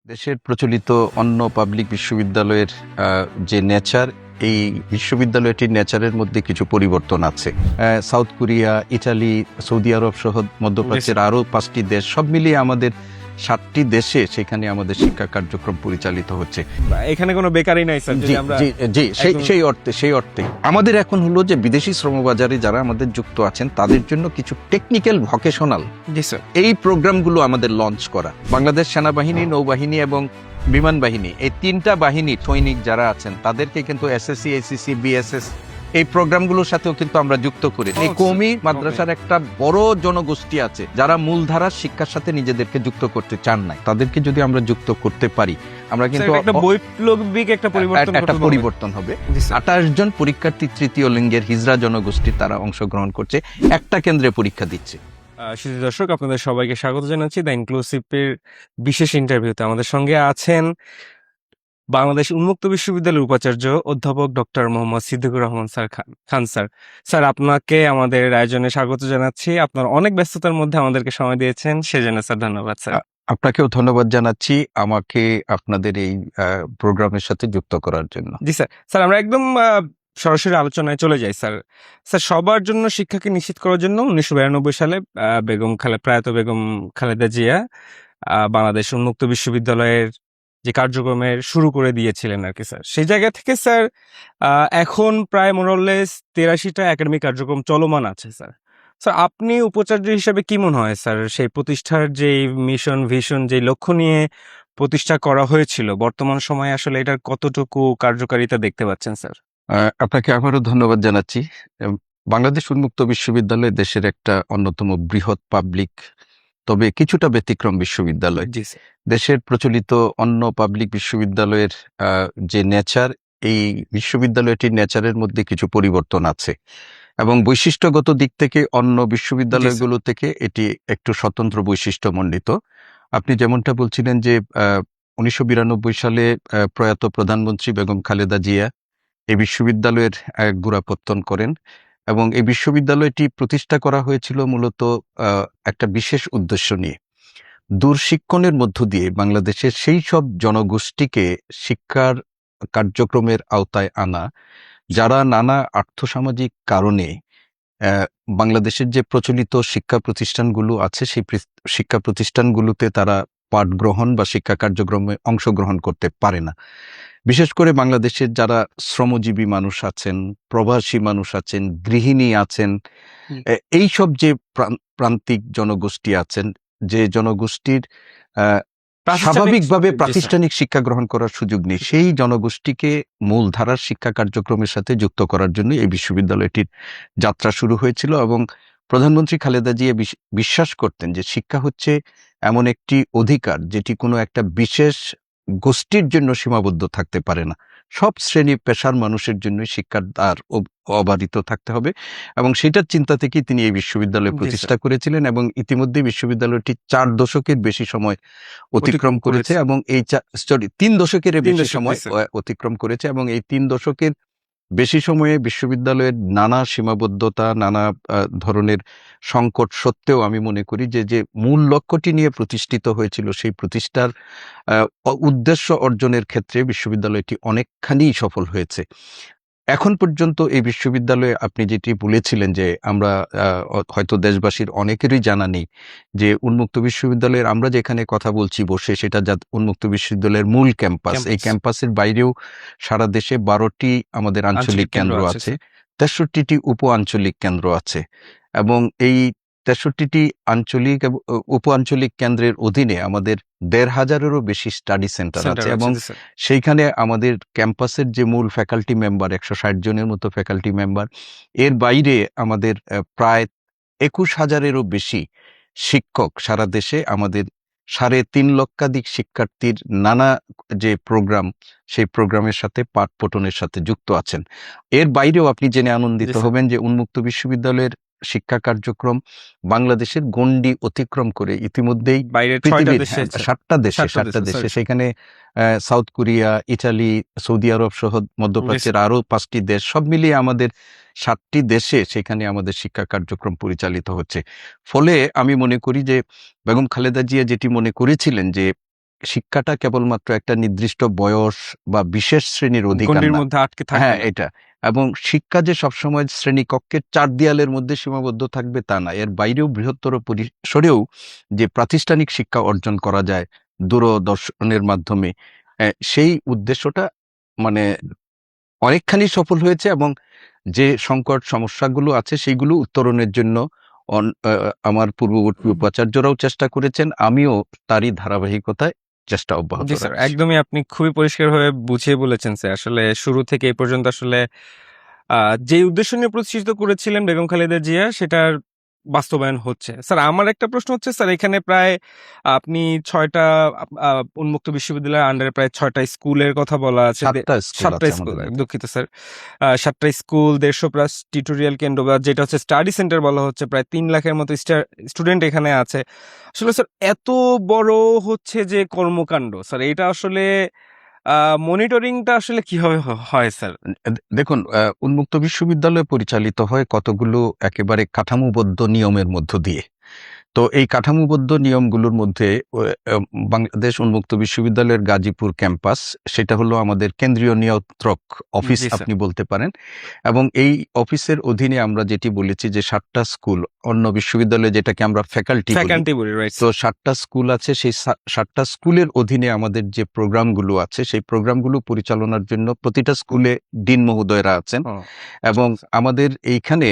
দেশের প্রচলিত অন্য পাবলিক বিশ্ববিদ্যালয়ের যে নেচার, এই বিশ্ববিদ্যালয়টির নেচারের মধ্যে কিছু পরিবর্তন আছে। সাউথ কোরিয়া, ইটালি, সৌদি আরব সহ মধ্যপ্রাচ্যের আরও 5টি দেশ, সব মিলিয়ে আমাদের 7টি দেশে সেখানে আমাদের শিক্ষা কার্যক্রম পরিচালিত হচ্ছে। এখানে কোনো বেকারই নাই স্যার। জি, সেই অর্থে আমাদের এখন হলো যে বিদেশি শ্রমবাজারে যারা আমাদের যুক্ত আছেন তাদের জন্য কিছু টেকনিক্যাল ভোকেশনাল এই প্রোগ্রামগুলো আমাদের লঞ্চ করা। বাংলাদেশ সেনাবাহিনী, নৌবাহিনী এবং বিমান বাহিনী, এই 3টা বাহিনী সৈনিক যারা আছেন তাদেরকে কিন্তু এসএসসি, এসিসি, বিএসএস এই প্রোগ্রামগুলোর সাথেও কিন্তু আমরা যুক্ত করি। এই কওমি মাদ্রাসার একটা বড় জনগোষ্ঠী আছে যারা মূলধারার শিক্ষার সাথে নিজেদেরকে যুক্ত করতে চান না। তাদেরকে যদি আমরা যুক্ত করতে পারি, আমরা কিন্তু একটা পরিবর্তন হবে। 28 জন পরীক্ষার্থী তৃতীয় লিঙ্গের হিজড়া জনগোষ্ঠী তারা অংশগ্রহণ করছে, একটা কেন্দ্রে পরীক্ষা দিচ্ছে। সুধী দর্শক, আপনাদের সবাইকে স্বাগত জানাচ্ছি দ্য ইনক্লুসিভের বিশেষ ইন্টারভিউতে। আমাদের সঙ্গে আছেন বাংলাদেশ উন্মুক্ত বিশ্ববিদ্যালয়ের উপাচার্য অধ্যাপক doctor Mohammad Siddiqur Rahman Khan sir. Sir, আপনাকে আমাদের আয়োজনে স্বাগত জানাচ্ছি। আপনার অনেক ব্যস্ততার মধ্যে আমাদেরকে সময় দিয়েছেন, সেজন্য স্যার ধন্যবাদ। স্যার, আপনাকেও ধন্যবাদ জানাচ্ছি আমাকে আপনাদের এই প্রোগ্রামের সাথে যুক্ত করার জন্য। জি স্যার। স্যার, আমরা একদম সরাসরি আলোচনায় চলে যাই। স্যার, সবার জন্য শিক্ষাকে নিশ্চিত করার জন্য 1992 সালে প্রয়াত বেগম খালেদা জিয়া বাংলাদেশ উন্মুক্ত বিশ্ববিদ্যালয়ের যে কার্যক্রমের শুরু করে দিয়েছিলেন আর কি স্যার। সেই জায়গা থেকে স্যার এখন প্রায় মোরলেস 83টা একাডেমিক কার্যক্রম চলমান আছে স্যার। স্যার, আপনি উপাচার্য হিসাবে কি মনে হয় স্যার, সেই প্রতিষ্ঠার যে মিশন ভিশন, যে লক্ষ্য নিয়ে প্রতিষ্ঠা করা হয়েছিল, বর্তমান সময়ে আসলে এটার কতটুকু কার্যকারিতা দেখতে পাচ্ছেন স্যার? আপনাকে আবারও ধন্যবাদ জানাচ্ছি। বাংলাদেশ উন্মুক্ত বিশ্ববিদ্যালয় দেশের একটা অন্যতম বৃহৎ পাবলিক, তবে কিছুটা ব্যতিক্রম বিশ্ববিদ্যালয়। দেশের প্রচলিত অন্য পাবলিক বিশ্ববিদ্যালয়ের যে নেচার, এই বিশ্ববিদ্যালয়টির নেচারের মধ্যে কিছু পরিবর্তন আছে এবং বৈশিষ্ট্যগত দিক থেকে অন্য বিশ্ববিদ্যালয়গুলো থেকে এটি একটু স্বতন্ত্র বৈশিষ্ট্যমণ্ডিত। আপনি যেমনটা বলছিলেন যে 1992 সালে প্রয়াত প্রধানমন্ত্রী বেগম খালেদা জিয়া এই বিশ্ববিদ্যালয়ের গোড়াপত্তন করেন এবং এই বিশ্ববিদ্যালয়টি প্রতিষ্ঠা করা হয়েছিল মূলত একটা বিশেষ উদ্দেশ্য নিয়ে, দূরশিক্ষণের মধ্য দিয়ে বাংলাদেশের সেই সব জনগোষ্ঠীকে শিক্ষার কার্যক্রমের আওতায় আনা যারা নানা আর্থসামাজিক কারণে বাংলাদেশের যে প্রচলিত শিক্ষা প্রতিষ্ঠানগুলো আছে সেই শিক্ষা প্রতিষ্ঠানগুলোতে তারা পাঠ গ্রহণ বা শিক্ষা কার্যক্রমে অংশগ্রহণ করতে পারে না। বিশেষ করে বাংলাদেশের যারা শ্রমজীবী মানুষ আছেন, প্রবাসী মানুষ আছেন, গৃহিণী আছেন, এই সব যে প্রান্তিক জনগোষ্ঠী আছেন, যে জনগোষ্ঠীর স্বাভাবিকভাবে প্রাতিষ্ঠানিক শিক্ষা গ্রহণ করার সুযোগ নেই, সেই জনগোষ্ঠীকে মূলধারার শিক্ষা কার্যক্রমের সাথে যুক্ত করার জন্য এই বিশ্ববিদ্যালয়টির যাত্রা শুরু হয়েছিল এবং প্রধানমন্ত্রী খালেদা জিয়া বিশ্বাস করতেন যে শিক্ষা হচ্ছে এমন একটি অধিকার যেটি কোনো একটা বিশেষ গোষ্ঠীর জন্য সীমাবদ্ধ থাকতে পারে না, সব শ্রেণী পেশার মানুষের জন্য শিক্ষার দ্বার অবারিত থাকতে হবে এবং সেটার চিন্তা থেকেই তিনি এই বিশ্ববিদ্যালয় প্রতিষ্ঠা করেছিলেন এবং ইতিমধ্যে বিশ্ববিদ্যালয়টি 4 দশকের বেশি সময় অতিক্রম করেছে এবং এই 3 দশকের বেশি সময় অতিক্রম করেছে এবং এই 3 দশকের বেশি সময়ে বিশ্ববিদ্যালয়ের নানা সীমাবদ্ধতা, নানা ধরনের সংকট সত্ত্বেও আমি মনে করি যে মূল লক্ষ্যটি নিয়ে প্রতিষ্ঠিত হয়েছিল সেই প্রতিষ্ঠার উদ্দেশ্য অর্জনের ক্ষেত্রে বিশ্ববিদ্যালয়টি অনেকখানি সফল হয়েছে। এখন পর্যন্ত এই বিশ্ববিদ্যালয়ে আপনি যেটি বলেছিলেন যে আমরা হয়তো দেশবাসীর অনেকেরই জানা নেই যে উন্মুক্ত বিশ্ববিদ্যালয়ের আমরা যেখানে কথা বলছি বসে, সেটা উন্মুক্ত বিশ্ববিদ্যালয়ের মূল ক্যাম্পাস। এই ক্যাম্পাসের বাইরেও সারা দেশে 12টি আমাদের আঞ্চলিক কেন্দ্র আছে, 63টি উপ আঞ্চলিক কেন্দ্র আছে এবং এই 63টি আঞ্চলিক এবং উপ আঞ্চলিক কেন্দ্রের অধীনে আমাদের 1,500-এরও বেশি স্টাডি সেন্টার আছে এবং সেইখানে আমাদের ক্যাম্পাসের যে মূল ফ্যাকাল্টি মেম্বার 160 জনের মতো ফ্যাকাল্টি মেম্বার, এর বাইরে আমাদের প্রায় 21,000-এরও বেশি শিক্ষক সারা দেশে আমাদের 3.5 লক্ষাধিক শিক্ষার্থীর নানা যে প্রোগ্রাম, সেই প্রোগ্রামের সাথে পাঠ পঠনের সাথে যুক্ত আছেন। এর বাইরেও আপনি জেনে আনন্দিত হবেন যে উন্মুক্ত বিশ্ববিদ্যালয়ের শিক্ষা কার্যক্রম বাংলাদেশের গণ্ডি অতিক্রম করে ইতিমধ্যেই পৃথিবীর 7টা দেশে, সেখানে সাউথ কোরিয়া, ইটালি, সৌদি আরব সহ মধ্যপ্রাচ্যের আরও 5টি দেশ, সব মিলিয়ে আমাদের 7টি দেশে সেখানে আমাদের শিক্ষা কার্যক্রম পরিচালিত হচ্ছে। ফলে আমি মনে করি যে বেগম খালেদা জিয়া যেটি মনে করেছিলেন যে শিক্ষাটা কেবলমাত্র একটা নির্দিষ্ট বয়স বা বিশেষ শ্রেণীর অধিকার গণ্ডির না। মধ্যে আটকে থাকবে হ্যাঁ, না। এটা। এবং শিক্ষা যে সবসময় শ্রেণীকক্ষের ৪ দেয়ালের মধ্যে সীমাবদ্ধ থাকবে তা না। এর বাইরেও বৃহত্তর পরিসরেও যে প্রাতিষ্ঠানিক শিক্ষা অর্জন করা যায় দূরদর্শনের মাধ্যমে, সেই উদ্দেশ্যটা মানে অনেকখানি সফল হয়েছে এবং যে সংকট সমস্যাগুলো আছে সেইগুলো উত্তরণের জন্য আমার পূর্ববর্তী উপাচার্যরাও চেষ্টা করেছেন। আমিও তারই ধারাবাহিকতায় চেষ্টা অব্যাহত জি স্যার, রাখছি। একদমই আপনি খুবই পরিষ্কারভাবে বুঝিয়ে বলেছেন স্যার। আসলে শুরু থেকে এই পর্যন্ত আসলে যে উদ্দেশ্য নিয়ে প্রতিষ্ঠিত করেছিলেন বেগম খালেদা জিয়া সেটার বাস্তবায়ন হচ্ছে। স্যার আমার একটা প্রশ্ন হচ্ছে স্যার, এখানে প্রায় আপনি ৬ টা উন্মুক্ত বিশ্ববিদ্যালয়ের আন্ডারে প্রায় ৬ টা স্কুলের কথা বলা আছে। ৭ টা স্কুল ৭ টা আছে স্কুল, আমাদের মধ্যে। দুঃখিত স্যার। ৭ টা স্কুল, ১৫০ প্লাস টিউটোরিয়াল কেন্দ্র বা যেটা হচ্ছে স্টাডি সেন্টার বলা হচ্ছে, প্রায় ৩ লাখের মতো স্টুডেন্ট এখানে আছে। আসলে স্যার এত বড় হচ্ছে যে কর্মকাণ্ড, স্যার এটা আসলে মনিটরিংটা আসলে কিভাবে হয় স্যার? দেখুন, উন্মুক্ত বিশ্ববিদ্যালয় পরিচালিত হয় কতগুলো একেবারে কাঠামোবদ্ধ নিয়মের মধ্য দিয়ে। তো এই কাঠামোবদ্ধ নিয়মগুলোর মধ্যে বাংলাদেশ উন্মুক্ত বিশ্ববিদ্যালয়ের গাজীপুর ক্যাম্পাস, সেটা হলো আমাদের কেন্দ্রীয় নিয়ন্ত্রক অফিস জি স্যার। আপনি বলতে পারেন। এবং এই অফিসের অধীনে আমরা যেটি বলেছি যে ৭ টা স্কুল, অন্য বিশ্ববিদ্যালয়ে যেটাকে আমরা ফ্যাকাল্টি বলি। ফ্যাকাল্টি বলি, রাইট তো স্যার। ৭ টা স্কুল আছে, সেই ৭ টা স্কুলের অধীনে আমাদের যে প্রোগ্রামগুলো আছে, সেই প্রোগ্রামগুলো পরিচালনার জন্য প্রতিটা স্কুলে ডিন মহোদয়রা আছেন। ও, এবং আচ্ছা, আমাদের এইখানে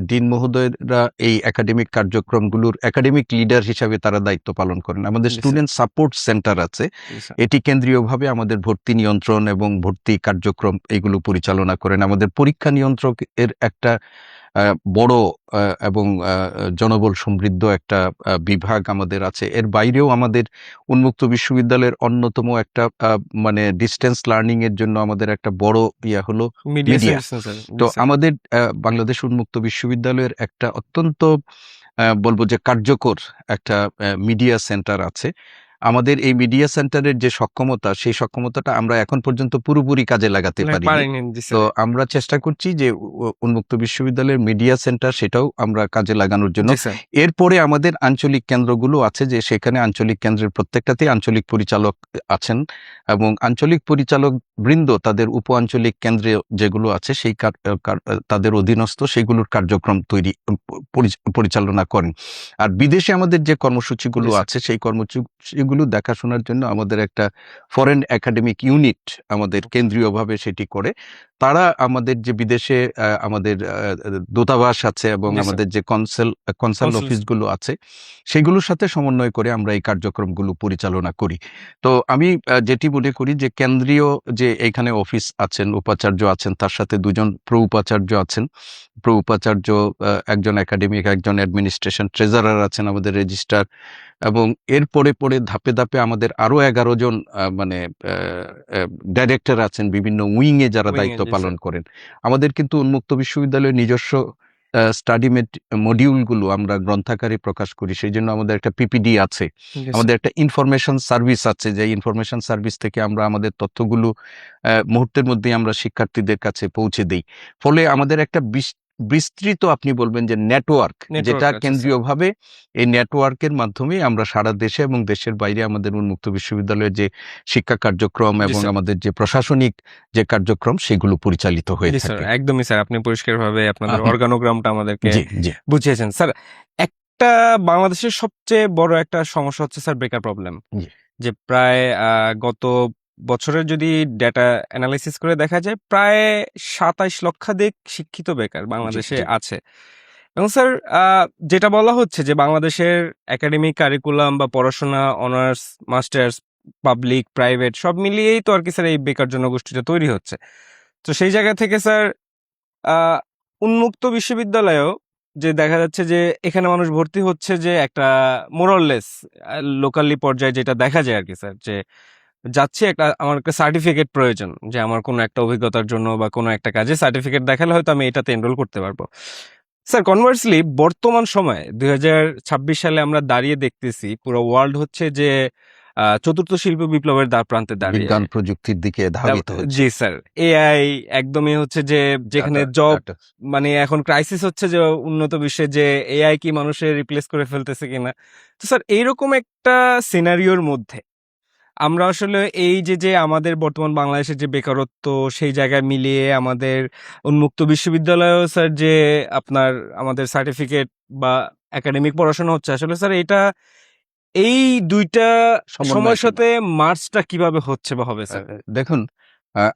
ডিন মহোদয়রা এই একাডেমিক কার্যক্রমগুলোর একাডেমিক লিডার হিসাবে তারা দায়িত্ব পালন করেন। আমাদের জি স্যার। স্টুডেন্ট সাপোর্ট সেন্টার আছে। জি স্যার। এটি কেন্দ্রীয়ভাবে আমাদের ভর্তি নিয়ন্ত্রণ এবং ভর্তি কার্যক্রম এগুলো পরিচালনা করেন। আমাদের পরীক্ষা নিয়ন্ত্রক এর একটা বড় এবং জনবল সমৃদ্ধ একটা বিভাগ আমাদের আছে। এর বাইরেও আমাদের উন্মুক্ত বিশ্ববিদ্যালয়ের অন্যতম একটা মানে ডিসট্যান্স লার্নিং এর জন্য আমাদের একটা বড় হলো মিডিয়া মিডিয়া। Centre sir. তো জি স্যার। আমাদের বাংলাদেশ উন্মুক্ত বিশ্ববিদ্যালয়ের একটা অত্যন্ত বলব যে কার্যকর একটা মিডিয়া সেন্টার আছে। আমাদের এই মিডিয়া সেন্টারের যে সক্ষমতা, সেই সক্ষমতাটা আমরা এখন পর্যন্ত পুরোপুরি কাজে লাগাতে পারিনি। পারেনি, জি তো স্যার। আমরা চেষ্টা করছি যে উন্মুক্ত বিশ্ববিদ্যালয়ের মিডিয়া সেন্টার সেটাও আমরা কাজে লাগানোর জন্য। জি স্যার। এরপরে আমাদের আঞ্চলিক কেন্দ্রগুলো আছে, যে সেখানে আঞ্চলিক কেন্দ্রের প্রত্যেকটাতেই আঞ্চলিক পরিচালক আছেন এবং আঞ্চলিক পরিচালক বৃন্দ তাদের উপ আঞ্চলিক কেন্দ্রে যেগুলো আছে সেই তাদের অধীনস্থ সেগুলোর কার্যক্রম পরিচালনা করেন। আর বিদেশে আমাদের যে কর্মসূচিগুলো জি স্যার। আছে সেই কর্মসূচিগুলো দেখাশোনার জন্য আমাদের একটা ফরেন একাডেমিক ইউনিট আমাদের কেন্দ্রীয়ভাবে সেটি করে। তারা আমাদের যে বিদেশে আমাদের দূতাবাস আছে এবং জি স্যার। আমাদের যে কনসাল কনসুলেট। অফিসগুলো আছে সেগুলোর সাথে সমন্বয় করে আমরা এই কার্যক্রমগুলো পরিচালনা করি। তো আমি যেটি মনে করি যে কেন্দ্রীয় যে এইখানে অফিস আছেন, উপাচার্য আছেন, তার সাথে ২ জন প্রো-উপাচার্য আছেন। প্রো-উপাচার্য একজন একাডেমিক, একজন অ্যাডমিনিস্ট্রেশন, ট্রেজারার আছেন, আমাদের রেজিস্ট্রার, এবং এর পরে ধাপে ধাপে আমাদের আরো ১১ জন মানে ডাইরেক্টর আছেন বিভিন্ন উইং এ যারা উইং এ, দায়িত্ব জি পালন স্যার। করেন। আমাদের কিন্তু উন্মুক্ত বিশ্ববিদ্যালয়ের নিজস্ব স্টাডি মডিউলগুলো আমরা গ্রন্থাকারে প্রকাশ করি। সেইজন্য আমাদের একটা পিপিডি আছে। জি স্যার। আমাদের একটা ইনফরমেশন সার্ভিস আছে, যে ইনফরমেশন সার্ভিস থেকে আমরা আমাদের তথ্যগুলো মুহূর্তের মধ্যেই আমরা শিক্ষার্থীদের কাছে পৌঁছে দেই। ফলে আমাদের একটা বিস্তৃত আপনি বলবেন যে নেটওয়ার্ক, নেটওয়ার্ক যেটা আছে স্যার। কেন্দ্রীয়ভাবে এই নেটওয়ার্কের মাধ্যমে আমরা সারা দেশে এবং দেশের বাইরে আমাদের উন্মুক্ত বিশ্ববিদ্যালয়ের যে শিক্ষা কার্যক্রম জি এবং স্যার। আমাদের যে প্রশাসনিক যে কার্যক্রম সেগুলো পরিচালিত হয়ে জি স্যার, থাকে। একদমই স্যার। আপনি পরিষ্কারভাবে আপনাদের অর্গানোগ্রামটা আমাদেরকে জি, জি, বুঝিয়েছেন। স্যার, একটা বাংলাদেশের সবচেয়ে বড় একটা সমস্যা হচ্ছে স্যার বেকার প্রবলেম। জি। যে প্রায় গত বছরের যদি ডেটা এনালাইসিস করে দেখা যায়, প্রায় ২৭ লক্ষাধিক শিক্ষিত বেকার জি, বাংলাদেশে জি। আছে। এবং স্যার যেটা বলা হচ্ছে যে বাংলাদেশের একাডেমিক কারিকুলাম বা পড়াশোনা, অনার্স, মাস্টার্স, পাবলিক, প্রাইভেট সব মিলিয়েই তো আরকি স্যার এই বেকার জনগোষ্ঠীটা তৈরি হচ্ছে। তো সেই জায়গা থেকে স্যার আ উন্মুক্ত বিশ্ববিদ্যালয়েও যে দেখা যাচ্ছে যে এখানে মানুষ ভর্তি হচ্ছে যে একটা মোরাললেস লোকালি পর্যায়ে যেটা দেখা যায় আরকি স্যার, যে যাচ্ছি আমার একটা সার্টিফিকেট প্রয়োজন, যে আমার কোনো একটা অভিজ্ঞতার জন্য বা কোনো একটা কাজে সার্টিফিকেট দেখালে হয়তো আমি এটাতে এনরোল করতে পারবো। স্যার কনভার্সলি বর্তমান সময়ে ২০২৬ সালে আমরা দাঁড়িয়ে দেখতেছি পুরো ওয়ার্ল্ড হচ্ছে যে চতুর্থ শিল্প বিপ্লবের দ্বারপ্রান্তে দাঁড়িয়ে। বিজ্ঞান প্রযুক্তির দিকে ধাবিত হচ্ছে। জি স্যার। এআই একদমই হচ্ছে যে যেখানে জব ডাটা। মানে এখন ক্রাইসিস হচ্ছে যে উন্নত বিশ্বে যে এআই কি মানুষের রিপ্লেস করে ফেলতেছে কিনা। তো স্যার এইরকম একটা সিনারিওর মধ্যে আমরা আসলে এই যে আমাদের বর্তমান বাংলাদেশের যে বেকারত্ব সেই জায়গায় মিলিয়ে আমাদের উন্মুক্ত বিশ্ববিদ্যালয়েও স্যার যে আপনার আমাদের সার্টিফিকেট বা একাডেমিক পড়াশোনা হচ্ছে আসলে স্যার এটা এই দুইটা সমন্বয় সময়ের কিনা? সাথে মার্চটা কিভাবে হচ্ছে বা হবে স্যার? দেখুন,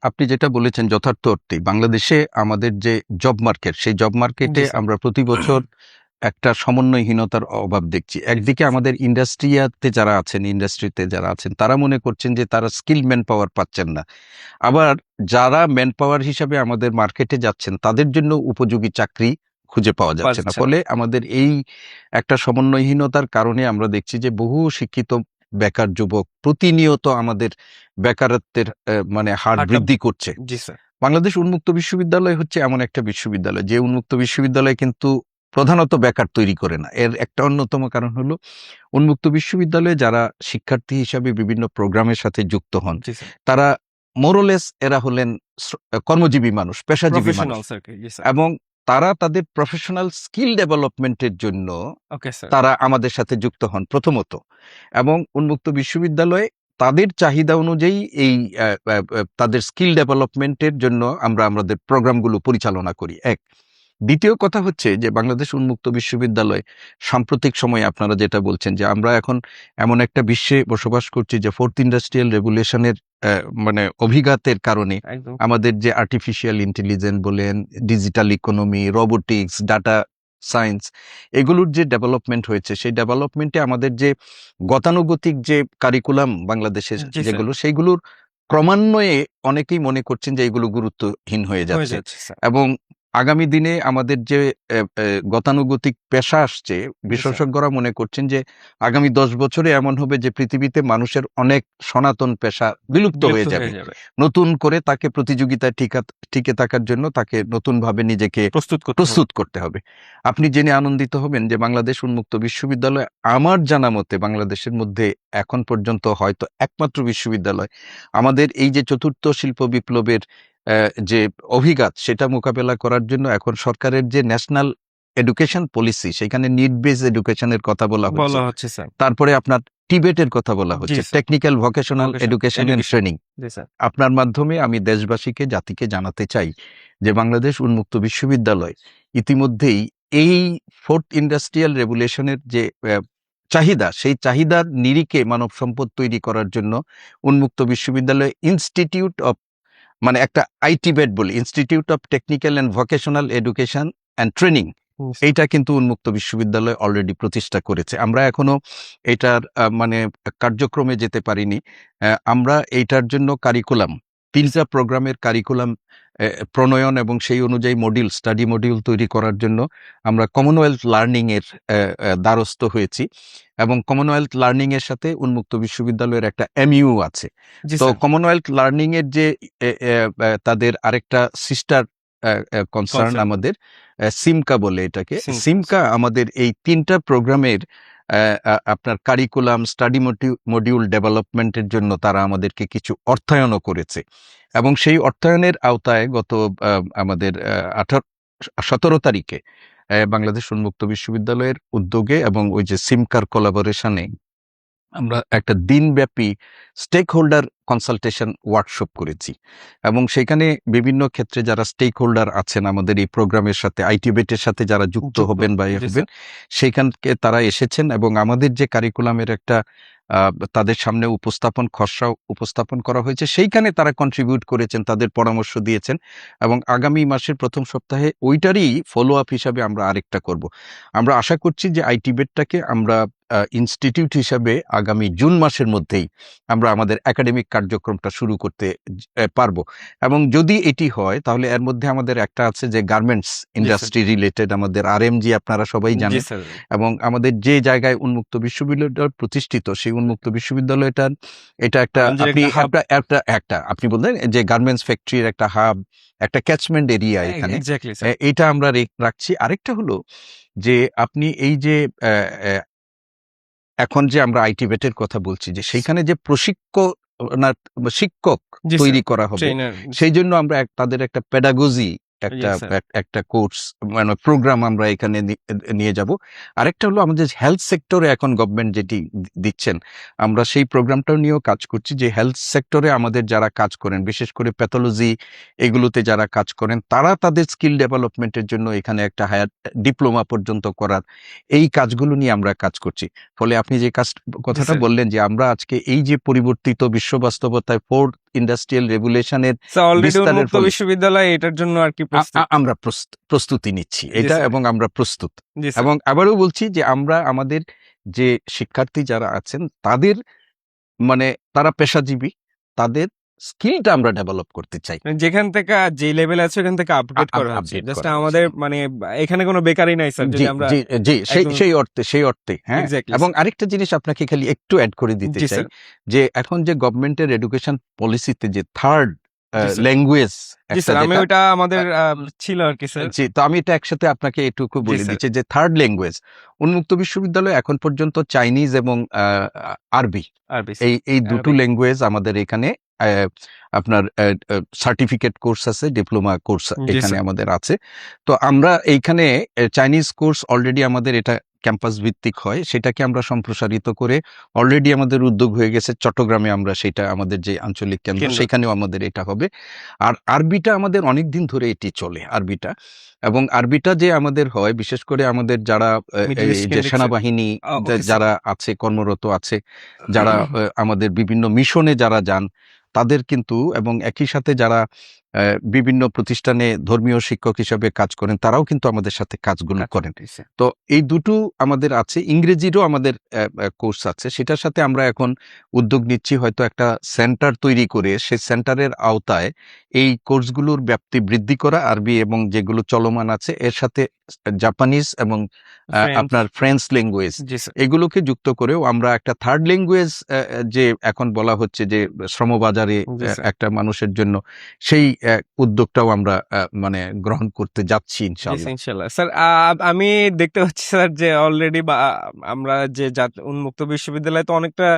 আপনি যেটা বলেছেন যথার্থ অর্থেই বাংলাদেশে আমাদের যে জব মার্কেট, সেই জব মার্কেটে জি স্যার। আমরা প্রতি বছর একটা সমন্বয়হীনতার অভাব দেখছি। একদিকে আমাদের ইন্ডাস্ট্রিতে যারা আছেন তারা মনে করছেন যে তারা স্কিল ম্যান পাওয়ার পাচ্ছেন না। আবার যারা ম্যান পাওয়ার হিসাবে আমাদের মার্কেটে যাচ্ছেন তাদের জন্য উপযোগী চাকরি খুঁজে পাওয়া যাচ্ছে না। ফলে আমাদের এই একটা সমন্বয়হীনতার কারণে আমরা দেখছি যে বহু শিক্ষিত বেকার যুবক প্রতিনিয়ত আমাদের বেকারত্বের মানে হার হারটা বৃদ্ধি করছে। জি স্যার। বাংলাদেশ উন্মুক্ত বিশ্ববিদ্যালয় হচ্ছে এমন একটা বিশ্ববিদ্যালয় যে উন্মুক্ত বিশ্ববিদ্যালয় কিন্তু প্রধানত বেকার তৈরি করে না। এর একটা অন্যতম কারণ হলো উন্মুক্ত বিশ্ববিদ্যালয়ে যারা শিক্ষার্থী হিসাবে বিভিন্ন প্রোগ্রামের সাথে যুক্ত হন জি স্যার। তারা মোরলেস এরা হলেন কর্মজীবী মানুষ, পেশাজীবী মানুষ, প্রফেশনাল স্যার জি স্যার। এবং তারা তাদের প্রফেশনাল স্কিল ডেভেলপমেন্টের জন্য ওকে স্যার। তারা আমাদের সাথে যুক্ত হন প্রথমত, এবং উন্মুক্ত বিশ্ববিদ্যালয়ে তাদের চাহিদা অনুযায়ী এই তাদের স্কিল ডেভেলপমেন্টের জন্য আমরা আমাদের প্রোগ্রামগুলো পরিচালনা করি। এক, দ্বিতীয় কথা হচ্ছে যে বাংলাদেশ উন্মুক্ত বিশ্ববিদ্যালয় সাম্প্রতিক সময়ে আপনারা যেটা বলছেন যে আমরা এখন এমন একটা বিশ্বে বসবাস করছি যে ফোর্থ ইন্ডাস্ট্রিয়াল রেভুলেশনের মানে অভিঘাতের কারণে একদম। আমাদের যে আর্টিফিশিয়াল ইন্টেলিজেন্স বলেন, digital economy, robotics, data science, এগুলোর যে ডেভেলপমেন্ট হয়েছে সেই ডেভেলপমেন্টে আমাদের যে গতানুগতিক যে কারিকুলাম বাংলাদেশের জি স্যার। যেগুলো সেইগুলোর ক্রমান্বয়ে অনেকেই মনে করছেন যে এগুলো গুরুত্বহীন হয়ে হয়ে যাচ্ছে, যাচ্ছে স্যার। এবং আগামী দিনে আমাদের যে গতানুগতিক পেশা আসছে, জি স্যার। বিশেষজ্ঞরা মনে করছেন যে আগামী 10 বছরে এমন হবে যে পৃথিবীতে মানুষের অনেক সনাতন পেশা বিলুপ্ত হয়ে যাবে। নতুন করে তাকে প্রতিযোগিতায় টিকে থাকার জন্য তাকে নতুনভাবে নিজেকে প্রস্তুত করতে হবে। আপনি জেনে আনন্দিত হবেন যে বাংলাদেশ উন্মুক্ত বিশ্ববিদ্যালয় আমার জানা মতে বাংলাদেশের মধ্যে এখন পর্যন্ত হয়তো একমাত্র বিশ্ববিদ্যালয় আমাদের এই যে চতুর্থ শিল্প বিপ্লবের যে অভিঘাত সেটা মোকাবেলা করার জন্য এখন সরকারের যে ন্যাশনাল এডুকেশন পলিসি সেখানে নিড বেস এডুকেশনের কথা বলা হচ্ছে, স্যার। তারপরে আপনার টিবেটের কথা বলা হচ্ছে, জি sir. Technical vocational education and training. জি স্যার। আপনার মাধ্যমে আমি দেশবাসীকে জাতিকে জানাতে চাই যে বাংলাদেশ উন্মুক্ত বিশ্ববিদ্যালয় ইতিমধ্যেই এই ফোর্থ ইন্ডাস্ট্রিয়াল রেভুলেশনের যে চাহিদা সেই চাহিদার নিরিখে মানব সম্পদ তৈরি করার জন্য উন্মুক্ত বিশ্ববিদ্যালয় ইনস্টিটিউট অফ মানে একটা আইটিবেট বলি, institute of technical and vocational education and training, এইটা কিন্তু উন্মুক্ত বিশ্ববিদ্যালয় অলরেডি প্রতিষ্ঠা করেছে। আমরা এখনো এটার মানে কার্যক্রমে যেতে পারিনি। আমরা এইটার জন্য কারিকুলাম 3টা প্রোগ্রামের কারিকুলাম প্রণয়ন এবং সেই অনুযায়ী স্টাডি মডিউল তৈরি করার জন্য আমরা কমনওয়েলথ লার্নিং এর দ্বারস্থ হয়েছি, এবং কমনওয়েলথ লার্নিং এর সাথে উন্মুক্ত বিশ্ববিদ্যালয়ের একটা এমইউ আছে। তো কমনওয়েলথ লার্নিং এর যে তাদের আরেকটা সিস্টার কনসার্ন আমাদের সিমকা বলে এটাকে, সিমকা আমাদের এই 3টা প্রোগ্রামের আপনার কারিকুলাম স্টাডি মডিউল ডেভেলপমেন্টের জন্য তারা আমাদেরকে কিছু অর্থায়নও করেছে, এবং সেই অর্থায়নের আওতায় গত আমাদের 17 তারিখে বাংলাদেশ উন্মুক্ত বিশ্ববিদ্যালয়ের উদ্যোগে এবং ওই যে সিমকার কোলাবোরেশনে আমরা একটা দিনব্যাপী স্টেক হোল্ডার কনসালটেশন ওয়ার্কশপ করেছি, এবং সেখানে বিভিন্ন ক্ষেত্রে যারা স্টেক হোল্ডার আছেন আমাদের এই প্রোগ্রামের সাথে আইটিবেটের সাথে যারা যুক্ত হবেন বা হবেন সেইখানকে তারা এসেছেন, এবং আমাদের যে কারিকুলামের একটা তাদের সামনে খসড়া উপস্থাপন করা হয়েছে, সেইখানে তারা কন্ট্রিবিউট করেছেন, তাদের পরামর্শ দিয়েছেন, এবং আগামী মাসের প্রথম সপ্তাহে ওইটারই ফলো আপ হিসাবে আমরা আরেকটা করব। আমরা আশা করছি যে আইটিবেটটাকে আমরা ইনস্টিটিউট হিসাবে আগামী জুন মাসের মধ্যেই আমরা আমাদের একাডেমিক কার্যক্রমটা শুরু করতে পারবো, এবং যদি এটি হয় তাহলে এর মধ্যে আমাদের একটা আছে যে গার্মেন্টস ইন্ডাস্ট্রি রিলেটেড আমাদের আরএমজি আপনারা সবাই জানেন, এবং আমাদের যে জায়গায় উন্মুক্ত বিশ্ববিদ্যালয় প্রতিষ্ঠিত সেই উন্মুক্ত বিশ্ববিদ্যালয়টার এটা একটা আপনি বললেন যে গার্মেন্টস ফ্যাক্টরির একটা হাব, একটা ক্যাচমেন্ট এরিয়া এখানে, এটা আমরা রাখছি। আরেকটা হলো যে আপনি এই যে এখন যে আমরা আইটিবেটের কথা বলছি যে সেইখানে যে শিক্ষক তৈরি করা হবে, সেই জন্য আমরা তাদের একটা পেডাগজি একটা Yes, sir. একটা কোর্স মানে প্রোগ্রাম আমরা এখানে নিয়ে যাব। আরেকটা হলো আমাদের হেলথ সেক্টরে এখন গভর্নমেন্ট যেটি দিচ্ছেন, আমরা সেই প্রোগ্রামটাও নিয়েও কাজ করছি, যে হেলথ সেক্টরে আমাদের যারা কাজ করেন, বিশেষ করে প্যাথোলজি এগুলোতে যারা কাজ করেন, তারা তাদের স্কিল ডেভেলপমেন্টের জন্য এখানে একটা হায়ার ডিপ্লোমা পর্যন্ত করার এই কাজগুলো নিয়ে আমরা কাজ করছি। ফলে আপনি যে কথাটা sir. বললেন যে আমরা আজকে এই যে পরিবর্তিত বিশ্ব বাস্তবতায় ফোর্থ ইন্ডাস্ট্রিয়াল রেভুলেশনের স্যার অলরেডি বিস্তারের উন্মুক্ত ফলে বিশ্ববিদ্যালয় এটার জন্য আর কি প্রস্তুত। আমরা প্রস্তুতি নিচ্ছি জি, এটা, স্যার। এবং আমরা প্রস্তুত। জি, স্যার। এবং আবারও বলছি যে আমরা আমাদের যে শিক্ষার্থী যারা আছেন তাদের মানে তারা পেশাজীবী, তাদের স্কিলটা আমরা ডেভেলপ করতে চাই, মানে যেখান থেকে যে লেভেল আছে ওখান থেকে আপডেট করা হচ্ছে। আপডেট জাস্ট করা হচ্ছে। আমাদের মানে এখানে কোনো বেকারই নাই স্যার, জি যদি আমরা জি জি একদম সেই অর্থে হ্যাঁ। এক্সাক্টলি এবং আরেকটা জিনিস আপনাকে খালি একটু অ্যাড করে দিতে জি চাই, স্যার। যে এখন যে গভর্নমেন্টের এডুকেশন পলিসিতে যে থার্ড জি স্যার। ল্যাঙ্গুয়েজ জি একটা স্যার, আমি যেটা ওইটা আমাদের ছিল আর কি স্যার। জি, তো আমি এটা একসাথে আপনাকে এটুকু জি বলে স্যার। দিচ্ছি যে থার্ড ল্যাঙ্গুয়েজ উন্মুক্ত বিশ্ববিদ্যালয় এখন পর্যন্ত চাইনিজ এবং আরবি, আরবি এই দুটো আরবিক। ল্যাঙ্গুয়েজ আমাদের এখানে আপনার সার্টিফিকেট কোর্স আছে, ডিপ্লোমা কোর্স জি এখানে স্যার। আমাদের আছে। তো আমরা এইখানে চাইনিজ কোর্স অলরেডি আমাদের এটা ক্যাম্পাস ভিত্তিক হয়, সেটাকে আমরা সম্প্রসারিত করে অলরেডি আমাদের উদ্যোগ হয়ে গেছে চট্টগ্রামে, আমরা সেটা আমাদের যে আঞ্চলিক কেন্দ্র সেখানেও আমাদের এটা হবে। আর আরবিটা আমাদের অনেক দিন ধরে এটি চলে আরবিটা, এবং আরবিটা যে আমাদের হয় বিশেষ করে আমাদের যারা মিডল এই ইস্ট যে কেন্দ্রিক স্যার। সেনাবাহিনী ওকে স্যার। যারা আছে কর্মরত আছে, যারা আমাদের বিভিন্ন মিশনে যারা যান তাদের কিন্তু, এবং একই সাথে যারা বিভিন্ন প্রতিষ্ঠানে ধর্মীয় শিক্ষক হিসাবে কাজ করেন, তারাও কিন্তু আমাদের সাথে কাজগুলো করেন। তো এই দুটো আমাদের আছে। ইংরেজিরও আমাদের কোর্স আছে, সেটার সাথে আমরা এখন উদ্যোগ নিচ্ছি হয়তো একটা সেন্টার তৈরি করে সেই সেন্টারের আওতায় এই কোর্সগুলোর ব্যাপ্তি বৃদ্ধি করা, আরবি এবং যেগুলো চলমান আছে এর সাথে জাপানিজ এবং আপনার ফ্রেঞ্চ ল্যাঙ্গুয়েজ জি স্যার। এগুলোকে যুক্ত করেও আমরা একটা থার্ড ল্যাঙ্গুয়েজ যে এখন বলা হচ্ছে যে শ্রমবাজারে জি স্যার। একটা মানুষের জন্য, সেই উদ্যোগটাও আমরা মানে গ্রহণ করতে যাচ্ছি জি ইনশাআল্লাহ। ইনশাল্লাহ স্যার। আমি দেখতে পাচ্ছি স্যার যে অলরেডি বা আমরা যে উন্মুক্ত বিশ্ববিদ্যালয় তো অনেকটা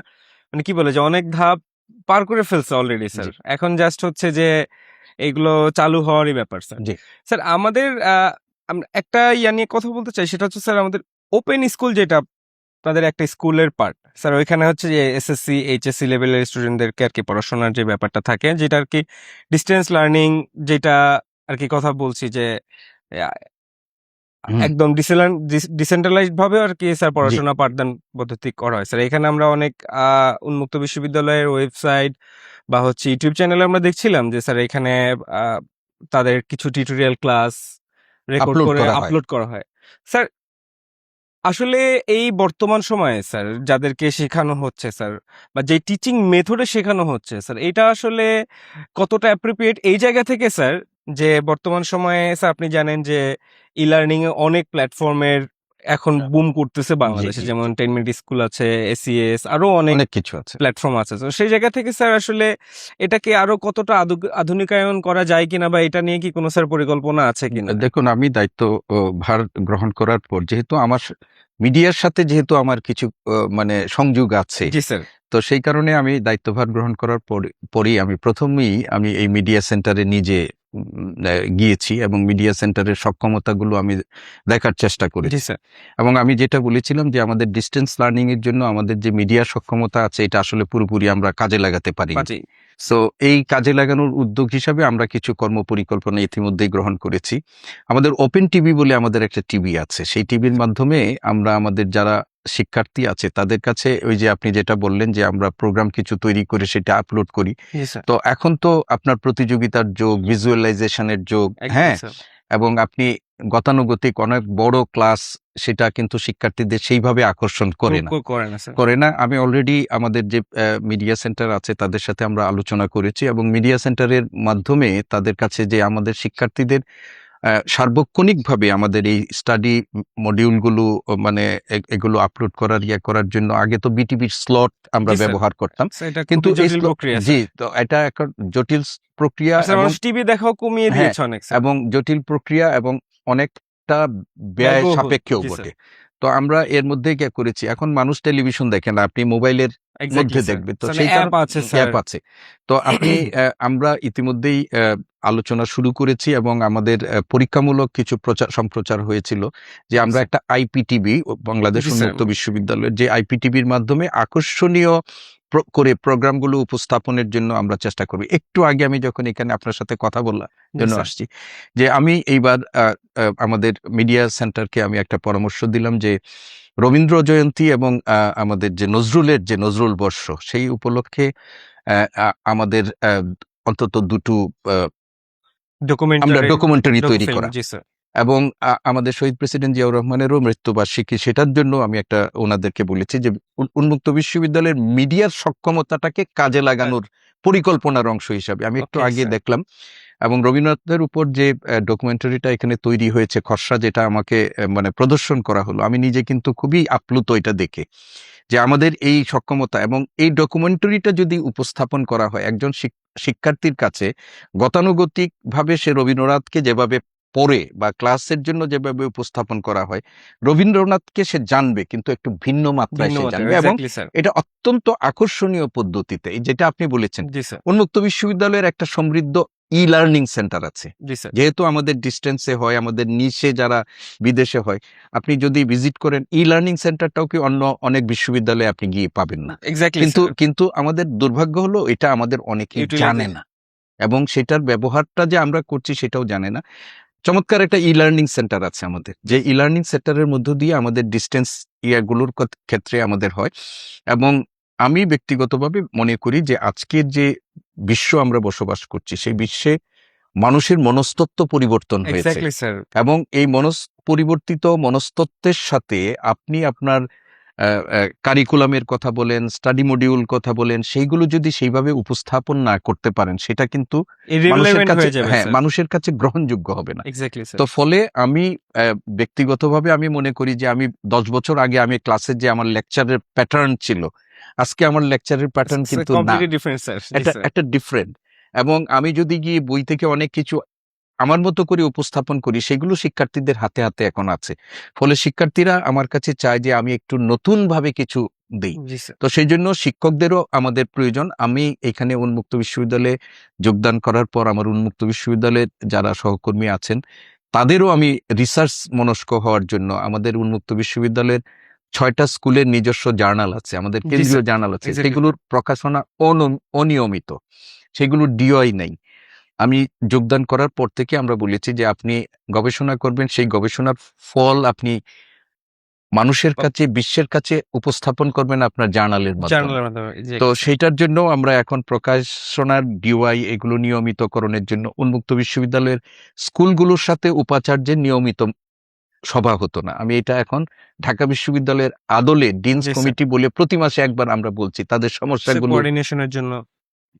মানে কি বলে যে অনেক ধাপ পার করে ফেলছে অলরেডি স্যার। জি এখন জাস্ট হচ্ছে যে এগুলো চালু হওয়ারই ব্যাপার স্যার। জি স্যার আমাদের আমরা একটা ইয়া নিয়ে কথা বলতে চাই, সেটা হচ্ছে স্যার আমাদের ওপেন স্কুল যেটা তাদের একটা স্কুলের পার্ট স্যার, ওইখানে হচ্ছে যে এসএসসি এইচএসসি লেভেলের স্টুডেন্টদেরকে আর কি পড়াশোনার যে ব্যাপারটা থাকে, যেটা আর কি ডিস্টেন্স লার্নিং, যেটা আর কি কথা বলছি যে আহ, হুম, একদম ডিসেন্ট্রালাইজড ভাবে আর কি স্যার জি পড়াশোনা পাঠদান পদ্ধতি করা হয় স্যার। এখানে আমরা অনেক উন্মুক্ত বিশ্ববিদ্যালয়ের ওয়েবসাইট বা হচ্ছে ইউটিউব চ্যানেলে আমরা দেখছিলাম যে স্যার এখানে আহ, তাদের কিছু টিউটোরিয়াল ক্লাস রেকর্ড আপলোড করে করা হয়। আপলোড করা হয় স্যার। আসলে এই বর্তমান সময়ে স্যার যাদেরকে শেখানো হচ্ছে স্যার, বা যে টিচিং মেথডে শেখানো হচ্ছে স্যার, এটা আসলে কতটা অ্যাপ্রোপ্রিয়েট এই জায়গা থেকে স্যার, যে বর্তমান সময়ে স্যার আপনি জানেন যে ই লার্নিং এ অনেক প্ল্যাটফর্মের এখন বুম করতেছে জি বাংলাদেশে, জি যেমন 10 মিনিট স্কুল আছে, এসিএস, আরো অনেক অনেক কিছু আছে। প্ল্যাটফর্ম আছে। তো সেই জায়গা থেকে স্যার আসলে এটাকে আরো কতটা আধুনিকায়ন করা যায় কিনা, বা এটা নিয়ে কি কোনো স্যার পরিকল্পনা আছে কিনা? দেখুন, আমি দায়িত্ব ভার গ্রহণ করার পর যেহেতু আমার মিডিয়ার সাথে যেহেতু আমার কিছু মানে সংযোগ আছে, জি স্যার। তো সেই কারণে আমি দায়িত্বভার গ্রহণ করার পরেই আমি প্রথমেই আমি এই মিডিয়া সেন্টারে নিজে গিয়েছি এবং মিডিয়া সেন্টারের সক্ষমতাগুলো আমি দেখার চেষ্টা জি করেছি। স্যার। এবং আমি যেটা বলেছিলাম যে আমাদের ডিস্টেন্স লার্নিং এর জন্য আমাদের যে মিডিয়া সক্ষমতা আছে এটা আসলে পুরোপুরি আমরা কাজে লাগাতে পারি। বাজি। সো এই কাজে লাগানোর উদ্যোগ হিসাবে আমরা কিছু কর্মপরিকল্পনা ইতিমধ্যেই গ্রহণ করেছি। আমাদের ওপেন টিভি বলে আমাদের একটা টিভি আছে, সেই টিভির মাধ্যমে আমরা আমাদের যারা শিক্ষার্থী আছে তাদের কাছে ওই যে আপনি যেটা বললেন যে আমরা প্রোগ্রাম কিছু তৈরি করে সেটা আপলোড করি। জি স্যার। তো এখন তো আপনার প্রতিযোগিতার যুগ, ভিজুয়ালাইজেশনের যুগ, একদম হ্যাঁ, স্যার। এবং আপনি গতানুগতিক অনেক বড় ক্লাস, সেটা কিন্তু শিক্ষার্থীদের সেইভাবে আকর্ষণ করে না। করে না স্যার। করে না। আমি অলরেডি আমাদের যে মিডিয়া সেন্টার আছে তাদের সাথে আমরা আলোচনা করেছি এবং মিডিয়া সেন্টারের মাধ্যমে তাদের কাছে যে আমাদের শিক্ষার্থীদের সার্বক্ষণিকভাবে আমাদের এই স্টাডি মডিউলগুলো মানে এগুলো আপলোড করার জন্য আগে তো বিটিভির স্লট আমরা জি স্যার। ব্যবহার করতাম, স্যার এটা কিন্তু খুবই এই জটিল প্রক্রিয়া জি, স্যার। তো এটা একটা জটিল প্রক্রিয়া স্যার এবং মানুষ টিভি দেখাও কমিয়ে হ্যাঁ, দিয়েছে অনেক স্যার। এবং জটিল প্রক্রিয়া এবং অনেকটা ব্যয় ব্যয়বহুল। সাপেক্ষও জি স্যার। বটে। তো আমরা এর মধ্যেই করেছি। এখন মানুষ টেলিভিশন দেখে না, আপনি মোবাইলের এক্স্যাক্টলি স্যার, দেখবে। তো স্যার সেই অ্যাপ আছে স্যার। অ্যাপ আছে। তো আপনি আমরা ইতিমধ্যেই আলোচনা শুরু করেছি এবং আমাদের পরীক্ষামূলক কিছু সম্প্রচার হয়েছিল যে আমরা একটা আইপিটিভি বাংলাদেশ জি, স্যার। উন্মুক্ত বিশ্ববিদ্যালয়ের যে আইপিটিভির মাধ্যমে আকর্ষণীয় করে প্রোগ্রামগুলো উপস্থাপনের জন্য আমরা চেষ্টা করব। একটু আগে আমি যখন এখানে আপনার সাথে কথা বলার জন্য স্যার। আসছি যে আমি এইবার আমাদের মিডিয়া সেন্টারকে আমি একটা পরামর্শ দিলাম যে রবীন্দ্র জয়ন্তী এবং আমাদের যে নজরুলের যে নজরুল বর্ষ সেই উপলক্ষে আমাদের অন্তত দুটো আমরা ডকুমেন্টারি তৈরি করা জি স্যার। এবং আমাদের শহীদ প্রেসিডেন্ট জিয়াউর রহমানেরও মৃত্যুবার্ষিকী, সেটার জন্য আমি একটা ওনাদেরকে বলেছি যে উন্মুক্ত বিশ্ববিদ্যালয়ের মিডিয়ার সক্ষমতাটাকে কাজে লাগানোর পরিকল্পনার অংশ হিসাবে আমি একটু Okay, আগে sir. দেখলাম এবং রবীন্দ্রনাথের উপর যে ডকুমেন্টারিটা এখানে তৈরি হয়েছে খসড়া, যেটা আমাকে মানে প্রদর্শন করা হলো, আমি নিজে কিন্তু খুবই আপ্লুত এটা দেখে যে আমাদের এই সক্ষমতা এবং এই ডকুমেন্টারিটা যদি উপস্থাপন করা হয় একজন শিক্ষার্থীর কাছে গতানুগতিকভাবে সে রবীন্দ্রনাথকে যেভাবে পড়ে বা ক্লাসের জন্য যেভাবে উপস্থাপন করা হয়, রবীন্দ্রনাথকে সে জানবে কিন্তু একটু ভিন্ন মাত্রায় সে জানবে এবং এক্স্যাক্টলি স্যার। এটা অত্যন্ত আকর্ষণীয় পদ্ধতিতে, এই যেটা আপনি বলেছেন জি স্যার। উন্মুক্ত বিশ্ববিদ্যালয়ের একটা সমৃদ্ধ ই লার্নিং সেন্টার আছে। জি স্যার। যেহেতু আমাদের ডিস্টেন্সে হয়, আমাদের নিচে যারা বিদেশে হয়, আপনি যদি ভিজিট করেন ই লার্নিং সেন্টারটাও কি অন্য অনেক বিশ্ববিদ্যালয়ে আপনি গিয়ে পাবেন না। এক্স্যাক্টলি কিন্তু স্যার। কিন্তু আমাদের দুর্ভাগ্য হলো এটা আমাদের অনেকেই জানে না এবং সেটার ব্যবহারটা যে আমরা করছি সেটাও জানে না। চমৎকার একটা ই লার্নিং সেন্টার আছে আমাদের, যে ই লার্নিং সেন্টারের মধ্য দিয়ে আমাদের ডিস্টেন্স ইয়ারগুলোর ক্ষেত্রে আমাদের হয় এবং আমি ব্যক্তিগতভাবে মনে করি যে আজকের যে বিশ্ব আমরা বসবাস করছি সেই বিশ্বে মানুষের মনস্তত্ত্ব পরিবর্তন হয়েছে এক্স্যাক্টলি স্যার। এবং এই পরিবর্তিত মনস্তত্ত্বের সাথে আপনি আপনার কারিকুলামের কথা বলেন, স্টাডি মডিউল কথা বলেন, সেইগুলো যদি সেইভাবে উপস্থাপন না করতে পারেন সেটা কিন্তু মানুষের ইররিলেভেন্ট কাছে হয়ে যাবে স্যার। মানুষের কাছে গ্রহণযোগ্য হবে না। Exactly sir. তো ফলে আমি ব্যক্তিগতভাবে আমি মনে করি যে আমি 10 বছর আগে আমি ক্লাসের যে আমার লেকচারের প্যাটার্ন ছিল, আজকে আমার লেকচারের প্যাটার্ন কিন্তু না, কমপ্লিটলি ডিফারেন্ট স্যার। জি এটা স্যার। একটা ডিফারেন্ট। এবং আমি যদি গিয়ে বই থেকে অনেক কিছু আমার মতো করে উপস্থাপন করি সেগুলো শিক্ষার্থীদের হাতে হাতে এখন আছে। ফলে শিক্ষার্থীরা আমার কাছে চায় যে আমি একটু নতুনভাবে কিছু দেই। জি স্যার। তো সেই জন্য শিক্ষকদেরও আমাদের প্রয়োজন। আমি এখানে উন্মুক্ত বিশ্ববিদ্যালয়ে যোগদান করার পর আমার উন্মুক্ত বিশ্ববিদ্যালয়ের যারা সহকর্মী আছেন তাদেরও আমি রিসার্চ মনস্ক হওয়ার জন্য আমাদের উন্মুক্ত বিশ্ববিদ্যালয়ের ৬টা স্কুলের নিজস্ব জার্নাল আছে, আমাদের জি কেন্দ্রীয় স্যার। জার্নাল আছে, এক্স্যাক্টলি। সেগুলোর প্রকাশনা অনিয়মিত, সেগুলোর ডিওআই নাই। আমি যোগদান করার পর থেকে আমরা বলেছি যে আপনি গবেষণা করবেন, সেই গবেষণার ফল আপনি মানুষের কাছে, বিশ্বের কাছে উপস্থাপন করবেন আপনার জার্নালের মাধ্যমে। জার্নালের মাধ্যমে। তো সেইটার জন্য আমরা এখন প্রকাশনার ডিওআই এগুলো নিয়মিতকরণের জন্য উন্মুক্ত বিশ্ববিদ্যালয়ের স্কুলগুলোর সাথে উপাচার্যের নিয়মিত সভা হতো না, আমি এটা এখন ঢাকা বিশ্ববিদ্যালয়ের আদলে ডিনস জি স্যার। কমিটি বলে প্রতি মাসে একবার আমরা বলছি তাদের সমস্যাগুলো কোঅর্ডিনেশনের জন্য।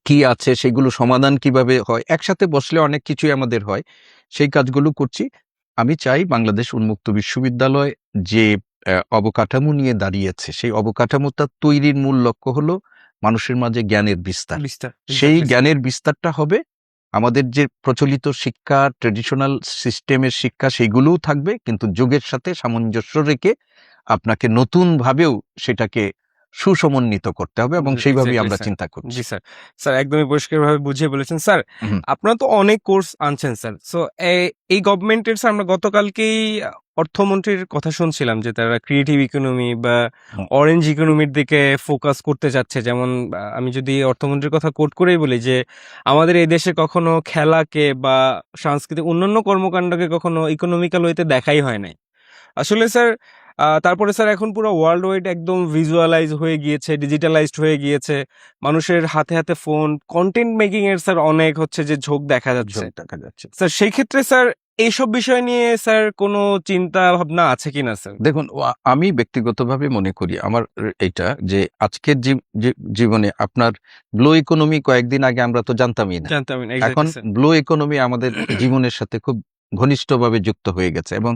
কি আছে, সেগুলো সমাধান কিভাবে হয়, একসাথে বসলে অনেক কিছুই আমাদের হয়, সেই কাজগুলো করছি। আমি চাই বাংলাদেশ উন্মুক্ত বিশ্ববিদ্যালয় যে অবকাঠামো নিয়ে দাঁড়িয়েছে সেই অবকাঠামোটা তৈরির মূল লক্ষ্য হলো মানুষের মাঝে জ্ঞানের বিস্তার। বিস্তার। সেই এক্স্যাক্টলি স্যার। জ্ঞানের বিস্তারটা হবে আমাদের যে প্রচলিত শিক্ষা, ট্রেডিশনাল সিস্টেমের শিক্ষা সেইগুলোও থাকবে, কিন্তু যুগের সাথে সামঞ্জস্য রেখে আপনাকে নতুন ভাবেও সেটাকে সুসমন্বিত করতে হবে এবং সেইভাবেই এক্স্যাক্টলি আমরা স্যার। চিন্তা করছি। জি স্যার। স্যার একদমই পরিষ্কারভাবে বুঝিয়ে বলেছেন। স্যার হুম। আপনারা তো অনেক কোর্স আনছেন স্যার। সো এই গভর্নমেন্টের স্যার আমরা গতকালকেই অর্থমন্ত্রীর কথা শুনছিলাম যে তারা ক্রিয়েটিভ ইকোনমি বা হুম। অরেঞ্জ ইকোনমির দিকে ফোকাস করতে যাচ্ছে। যেমন আমি যদি অর্থমন্ত্রীর কথা কোট করেই বলি যে আমাদের এই দেশে কখনো খেলাকে বা সাংস্কৃতিক অন্যান্য কর্মকাণ্ডকে কখনো ইকোনমিক্যাল ওয়েতে দেখাই হয় নাই। আসলে স্যার তারপরে স্যার এখন পুরো ওয়ার্ল্ড ওয়াইড একদম ভিজুয়ালাইজ হয়ে গিয়েছে, ডিজিটালাইজড হয়ে গিয়েছে। মানুষের হাতে হাতে ফোন, কন্টেন্ট মেকিং এর স্যার অনেক হচ্ছে যে ঝোঁক দেখা যাচ্ছে। ঝোঁক দেখা যাচ্ছে। স্যার সেই ক্ষেত্রে স্যার এইসব বিষয় নিয়ে স্যার কোনো চিন্তা ভাবনা আছে কিনা স্যার? দেখুন, আমি ব্যক্তিগতভাবে মনে করি আমার এইটা যে আজকের জীবনে আপনার ব্লু ইকোনমি কয়েকদিন আগে আমরা তো জানতামই না। জানতাম না। এখন এক্স্যাক্টলি স্যার। ব্লু ইকোনমি আমাদের জীবনের সাথে খুব ঘনিষ্ঠভাবে যুক্ত হয়ে গেছে এবং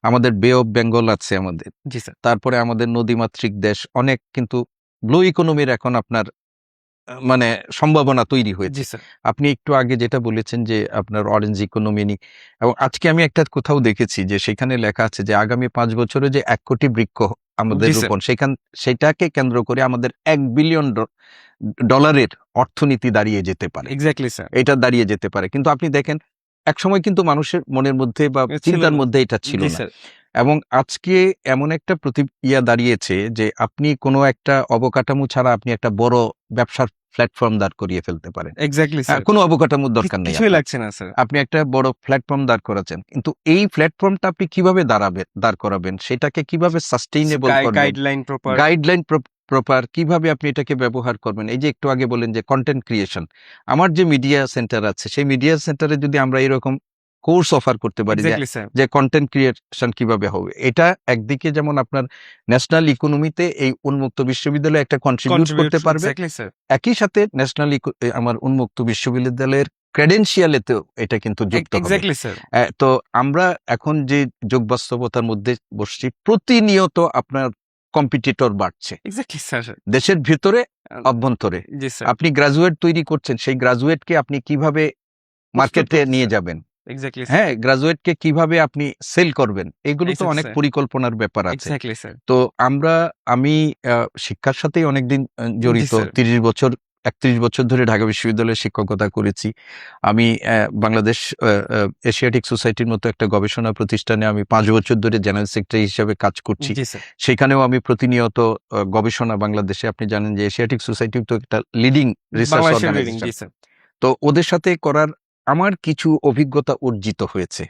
আমাদের বে অফ বেঙ্গল আছে আমাদের, জি স্যার। তারপরে আমাদের নদীমাতৃক দেশ অনেক কিন্তু ব্লু ইকোনমির এখন আপনার মানে সম্ভাবনা তৈরি হয়েছে। জি স্যার। আপনি একটু আগে যেটা বলেছেন যে আপনার অরেঞ্জ ইকোনমি নিয়ে, এবং আজকে আমি একটা কোথাও দেখেছি যে সেখানে লেখা আছে যে আগামী 5 বছরে যে 1 কোটি বৃক্ষ আমাদের জি, স্যার। রোপণ, সেটাকে কেন্দ্র করে আমাদের $1 বিলিয়ন ডলারের অর্থনীতি দাঁড়িয়ে যেতে পারে, এক্স্যাক্টলি স্যার। এটা দাঁড়িয়ে যেতে পারে। কিন্তু আপনি দেখেন একসময় কিন্তু মানুষের মনের মধ্যে বা ছিল চিন্তার না। মধ্যে এটা ছিল জি, না। স্যার। এবং আজকে এমন একটা দাঁড়িয়েছে যে আপনি কোনো একটা অবকাঠামো ছাড়া আপনি একটা বড় ব্যবসার প্ল্যাটফর্ম দাঁড় করিয়ে ফেলতে পারেন। Exactly sir. কোনো অবকাঠামোর দরকার নেই কিছুই আপনার। লাগছে না স্যার। আপনি একটা বড় প্ল্যাটফর্ম দাঁড় করাচ্ছেন। কিন্তু এই প্ল্যাটফর্মটা আপনি কিভাবে দাঁড় করাবেন, সেটাকে কিভাবে সাস্টেইনেবল করবেন, গাইডলাইন প্রপার। গাইডলাইন প্রপার কিভাবে আপনি এটাকে ব্যবহার করবেন। এই যে একটু আগে বললেন যে কনটেন্ট ক্রিয়েশন, আমার যে মিডিয়া সেন্টার আছে সেই মিডিয়া সেন্টারে যদি আমরা এরকম কোর্স অফার করতে পারি এক্স্যাক্টলি স্যার। যে কন্টেন্ট ক্রিয়েশন কিভাবে হবে, এটা একদিকে যেমন আপনার ন্যাশনাল ইকোনমিতে এই উন্মুক্ত বিশ্ববিদ্যালয় একটা কন্ট্রিবিউট করতে পারবে, এক্স্যাক্টলি স্যার। একই সাথে ন্যাশনাল আমার উন্মুক্ত বিশ্ববিদ্যালয়ের ক্রেডেনশিয়ালেতেও এটা কিন্তু যুক্ত হবে। Exactly sir. তো আমরা এখন যে যোগ বাস্তবতার মধ্যে বসছি, প্রতিনিয়ত আপনার কম্পিটিটর বাড়ছে এক্স্যাক্টলি স্যার। দেশের ভিতরে অভ্যন্তরে। জি স্যার। আপনি গ্রাজুয়েট তৈরি করছেন, সেই গ্রাজুয়েটকে আপনি কিভাবে মার্কেটে নিয়ে যাবেন, এক্স্যাক্টলি স্যার। হ্যাঁ, গ্রাজুয়েটকে কিভাবে আপনি সেল করবেন, এগুলো তো Exactly, অনেক sir. পরিকল্পনার ব্যাপার আছে। Exactly sir. তো আমি শিক্ষার সাথেই অনেকদিন জড়িত। স্যার। 31 বছর ধরে ঢাকা বিশ্ববিদ্যালয়ে শিক্ষকতা করেছি। আমি বাংলাদেশ এশিয়াটিক সোসাইটির মতো একটা গবেষণা প্রতিষ্ঠানে আমি 5 বছর ধরে জেনারেল সেক্রেটারি হিসেবে কাজ করছি। জি স্যার। সেখানেও আমি প্রতিনিয়ত গবেষণা, বাংলাদেশে আপনি জানেন যে এশিয়াটিক সোসাইটি তো একটা লিডিং রিসার্চ বাংলাদেশের রিডিং। অর্গানাইজেশন। জি স্যার। তো ওদের সাথে করার আমার কিছু অভিজ্ঞতা অর্জিত হয়েছে।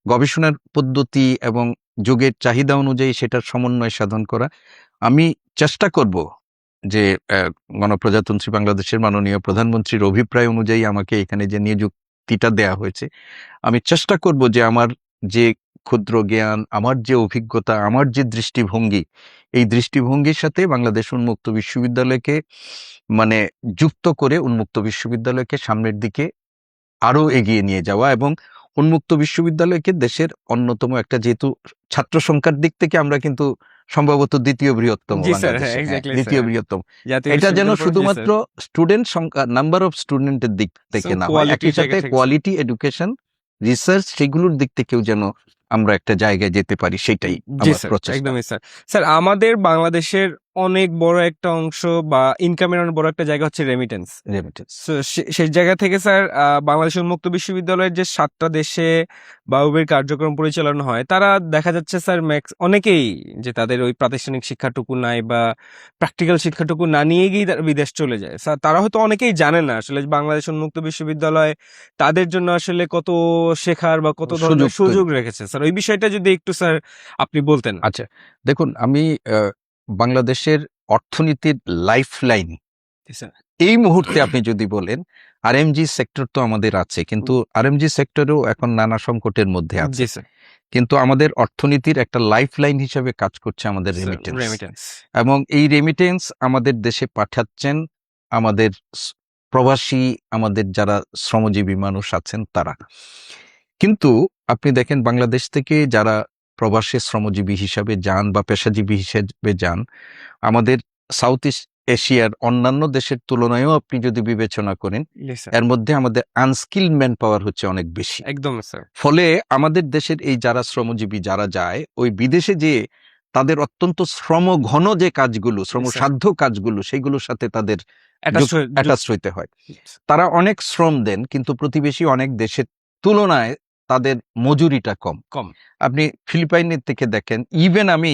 গবেষণার পদ্ধতি এবং যুগের চাহিদা অনুযায়ী সেটার সমন্বয় সাধন করা। আমি চেষ্টা করব যে গণপ্রজাতন্ত্রী বাংলাদেশের মাননীয় প্রধানমন্ত্রীর অভিপ্রায় অনুযায়ী আমাকে এখানে যে নিযুক্তিটা দেয়া হয়েছে, আমি চেষ্টা করব যে আমার যে ক্ষুদ্র জ্ঞান, আমার যে অভিজ্ঞতা, আমার যে দৃষ্টিভঙ্গি, এই দৃষ্টিভঙ্গির সাথে বাংলাদেশ উন্মুক্ত বিশ্ববিদ্যালয়কে মানে যুক্ত করে উন্মুক্ত বিশ্ববিদ্যালয়কে সামনের দিকে আরো এগিয়ে নিয়ে যাওয়া এবং উন্মুক্ত বিশ্ববিদ্যালয়কে দেশের অন্যতম একটা, যেহেতু ছাত্র সংখ্যার দিক থেকে আমরা কিন্তু সম্ভবত দ্বিতীয় বৃহত্তম জি স্যার। হ্যাঁ, বাংলাদেশে, এক্স্যাক্টলি দ্বিতীয় স্যার। বৃহত্তম। জাতীয় এটা যেন বিশ্ববিদ্যালয় পর- জি, শুধুমাত্র স্যার। স্টুডেন্ট সংখ্যা, নাম্বার অফ স্টুডেন্টের দিক থেকে না হয়, কোয়ালিটির একই সাথে জায়গা থেকে, কোয়ালিটি এডুকেশন, রিসার্চ, সেগুলোর দিক থেকেও যেন আমরা একটা জায়গায় যেতে পারি, সেটাই জি আমার স্যার, প্রচেষ্টা। একদমই স্যার। স্যার, আমাদের বাংলাদেশের অনেক বড় একটা অংশ বা ইনকামের অনেক বড় একটা জায়গা হচ্ছে রেমিটেন্স। রেমিটেন্স। সেই জায়গা থেকে স্যার বাংলাদেশ উন্মুক্ত বিশ্ববিদ্যালয়ের যে 7টা দেশে বায়ুবের কার্যক্রম পরিচালনা হয়, তারা দেখা যাচ্ছে স্যার অনেকেই যে তাদের ওই প্রাতিষ্ঠানিক শিক্ষাটুকু নাই বা প্র্যাকটিক্যাল শিক্ষাটুকু না নিয়ে গিয়ে তারা বিদেশ চলে যায়। স্যার, তারা হয়তো অনেকেই জানে না আসলে যে বাংলাদেশ উন্মুক্ত বিশ্ববিদ্যালয় তাদের জন্য আসলে কত শেখার বা কত ধরনের সুযোগ রেখেছে। স্যার, ওই বিষয়টা যদি একটু স্যার আপনি বলতেন। আচ্ছা, দেখুন, আমি বাংলাদেশের অর্থনীতির লাইফলাইন জি স্যার। এই মুহূর্তে আপনি যদি বলেন, আরএমজি সেক্টর তো আমাদের আছে, কিন্তু আরএমজি সেক্টরেও এখন নানা সংকটের মধ্যে আছে। জি স্যার। কিন্তু আমাদের অর্থনীতির একটা লাইফলাইন হিসেবে কাজ করছে আমাদের রেমিটেন্স। রেমিটেন্স। এবং এই রেমিটেন্স আমাদের দেশে পাঠাচ্ছেন আমাদের প্রবাসী, আমাদের যারা শ্রমজীবী মানুষ আছেন তারা। কিন্তু আপনি দেখেন বাংলাদেশ থেকে যারা প্রবাসী শ্রমজীবী হিসাবে যান বা পেশাজীবী হিসেবে যান, আমাদের সাউথ ইস্ট এশিয়ার অন্যান্য দেশের তুলনায়ও আপনি যদি বিবেচনা করেন, জি স্যার। এর মধ্যে আমাদের আনস্কিলড ম্যান পাওয়ার হচ্ছে অনেক বেশি। একদম স্যার। ফলে আমাদের দেশের এই যারা শ্রমজীবী যারা যায়, ওই বিদেশে যেয়ে তাদের অত্যন্ত শ্রমঘন যে কাজগুলো, শ্রমসাধ্য কাজগুলো, সেগুলোর সাথে তাদের অ্যাটাচ হইতে হয়। তারা অনেক শ্রম দেন, কিন্তু প্রতিবেশী অনেক দেশের তুলনায় তাদের মজুরিটা কম। আপনি ফিলিপাইনের থেকে দেখেন, ইভেন আমি